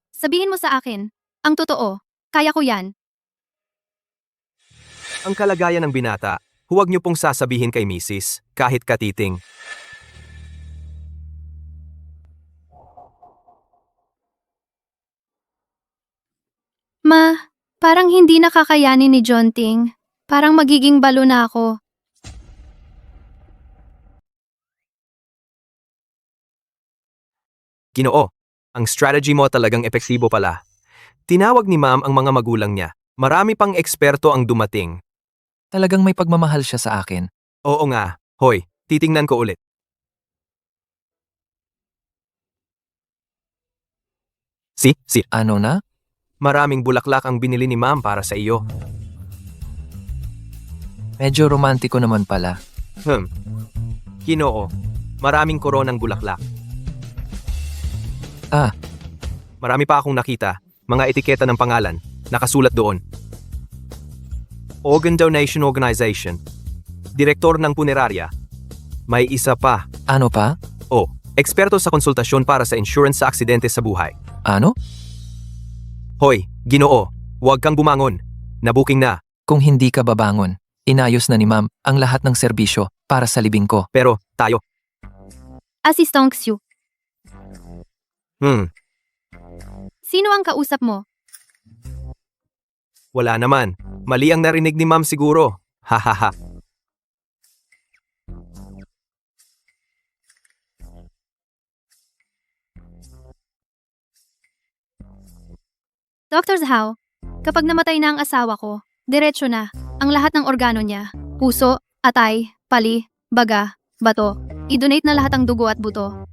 Sabihin mo sa akin, ang totoo, kaya ko yan. Ang kalagayan ng binata, huwag niyo pong sasabihin kay misis, kahit katiting. Parang hindi nakakayanin ni Junting. Parang magiging balo na ako. Ginoo, ang strategy mo talagang epektibo pala. Tinawag ni ma'am ang mga magulang niya. Marami pang eksperto ang dumating. Talagang may pagmamahal siya sa akin. Oo nga. Hoy, titingnan ko ulit. Si, Ano na? maraming bulaklak ang binili ni ma'am para sa iyo. Medyo romantiko naman pala. Ginoo, maraming koronang bulaklak. Ah. Marami pa akong nakita, mga etiketa ng pangalan, nakasulat doon. Organ Donation Organization. Direktor ng punerarya. May isa pa. Ano pa? O, eksperto sa konsultasyon para sa insurance sa aksidente sa buhay. Ano? Hoy, Ginoo, huwag kang bumangon. Nabuking na. Kung hindi ka babangon, inayos na ni ma'am ang lahat ng serbisyo para sa libing ko. Pero, tayo. Assistant Xiu, sino ang kausap mo? Wala naman. Mali ang narinig ni ma'am siguro. Hahaha. Dr. Zhao, kapag namatay na ang asawa ko, diretso na ang lahat ng organo niya. Puso, atay, pali, baga, bato. I-donate na lahat ang dugo at buto.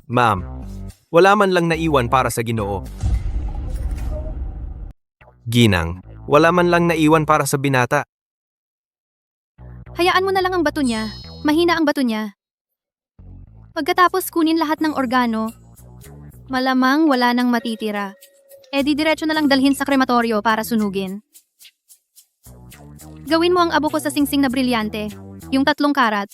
Ma'am, wala man lang naiwan para sa Ginoo. Ginang, wala man lang naiwan para sa binata. Hayaan mo na lang ang bato niya. Mahina ang bato niya. Pagkatapos kunin lahat ng organo, malamang wala nang matitira. E di diretso na lang dalhin sa krematoryo para sunugin. Gawin mo ang abo ko sa singsing na brilyante, yung 3 karat.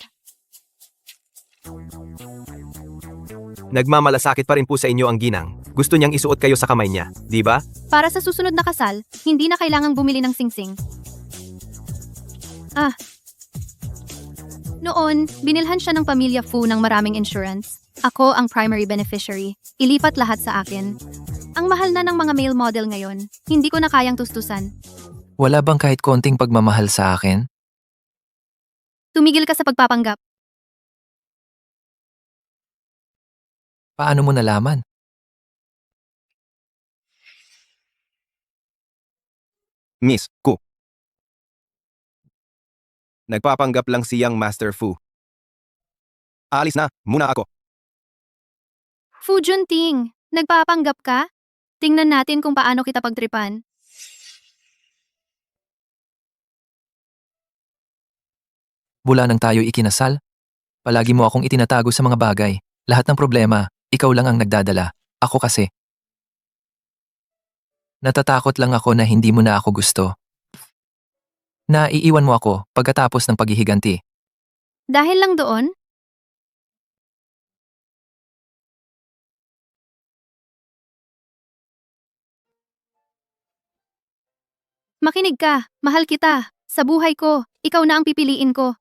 Nagmamalasakit pa rin po sa inyo ang ginang. Gusto niyang isuot kayo sa kamay niya, di ba? Para sa susunod na kasal, hindi na kailangang bumili ng singsing. Noon, binilhan siya ng pamilya Fu ng maraming insurance. Ako ang primary beneficiary. Ilipat lahat sa akin. Ang mahal na ng mga male model ngayon. Hindi ko na kayang tustusan. Wala bang kahit konting pagmamahal sa akin? Tumigil ka sa pagpapanggap. Paano mo nalaman? Miss Ku. Nagpapanggap lang siyang Master Fu. Alis na, muna ako. Fu Junting, nagpapanggap ka? Tingnan natin kung paano kita pagtripan. Mula nang tayo ikinasal, palagi mo akong itinatago sa mga bagay. Lahat ng problema, ikaw lang ang nagdadala. Ako kasi. Natatakot lang ako na hindi mo na ako gusto. Naiiwan mo ako pagkatapos ng paghihiganti. Dahil lang doon? Makinig ka, mahal kita. Sa buhay ko, ikaw na ang pipiliin ko.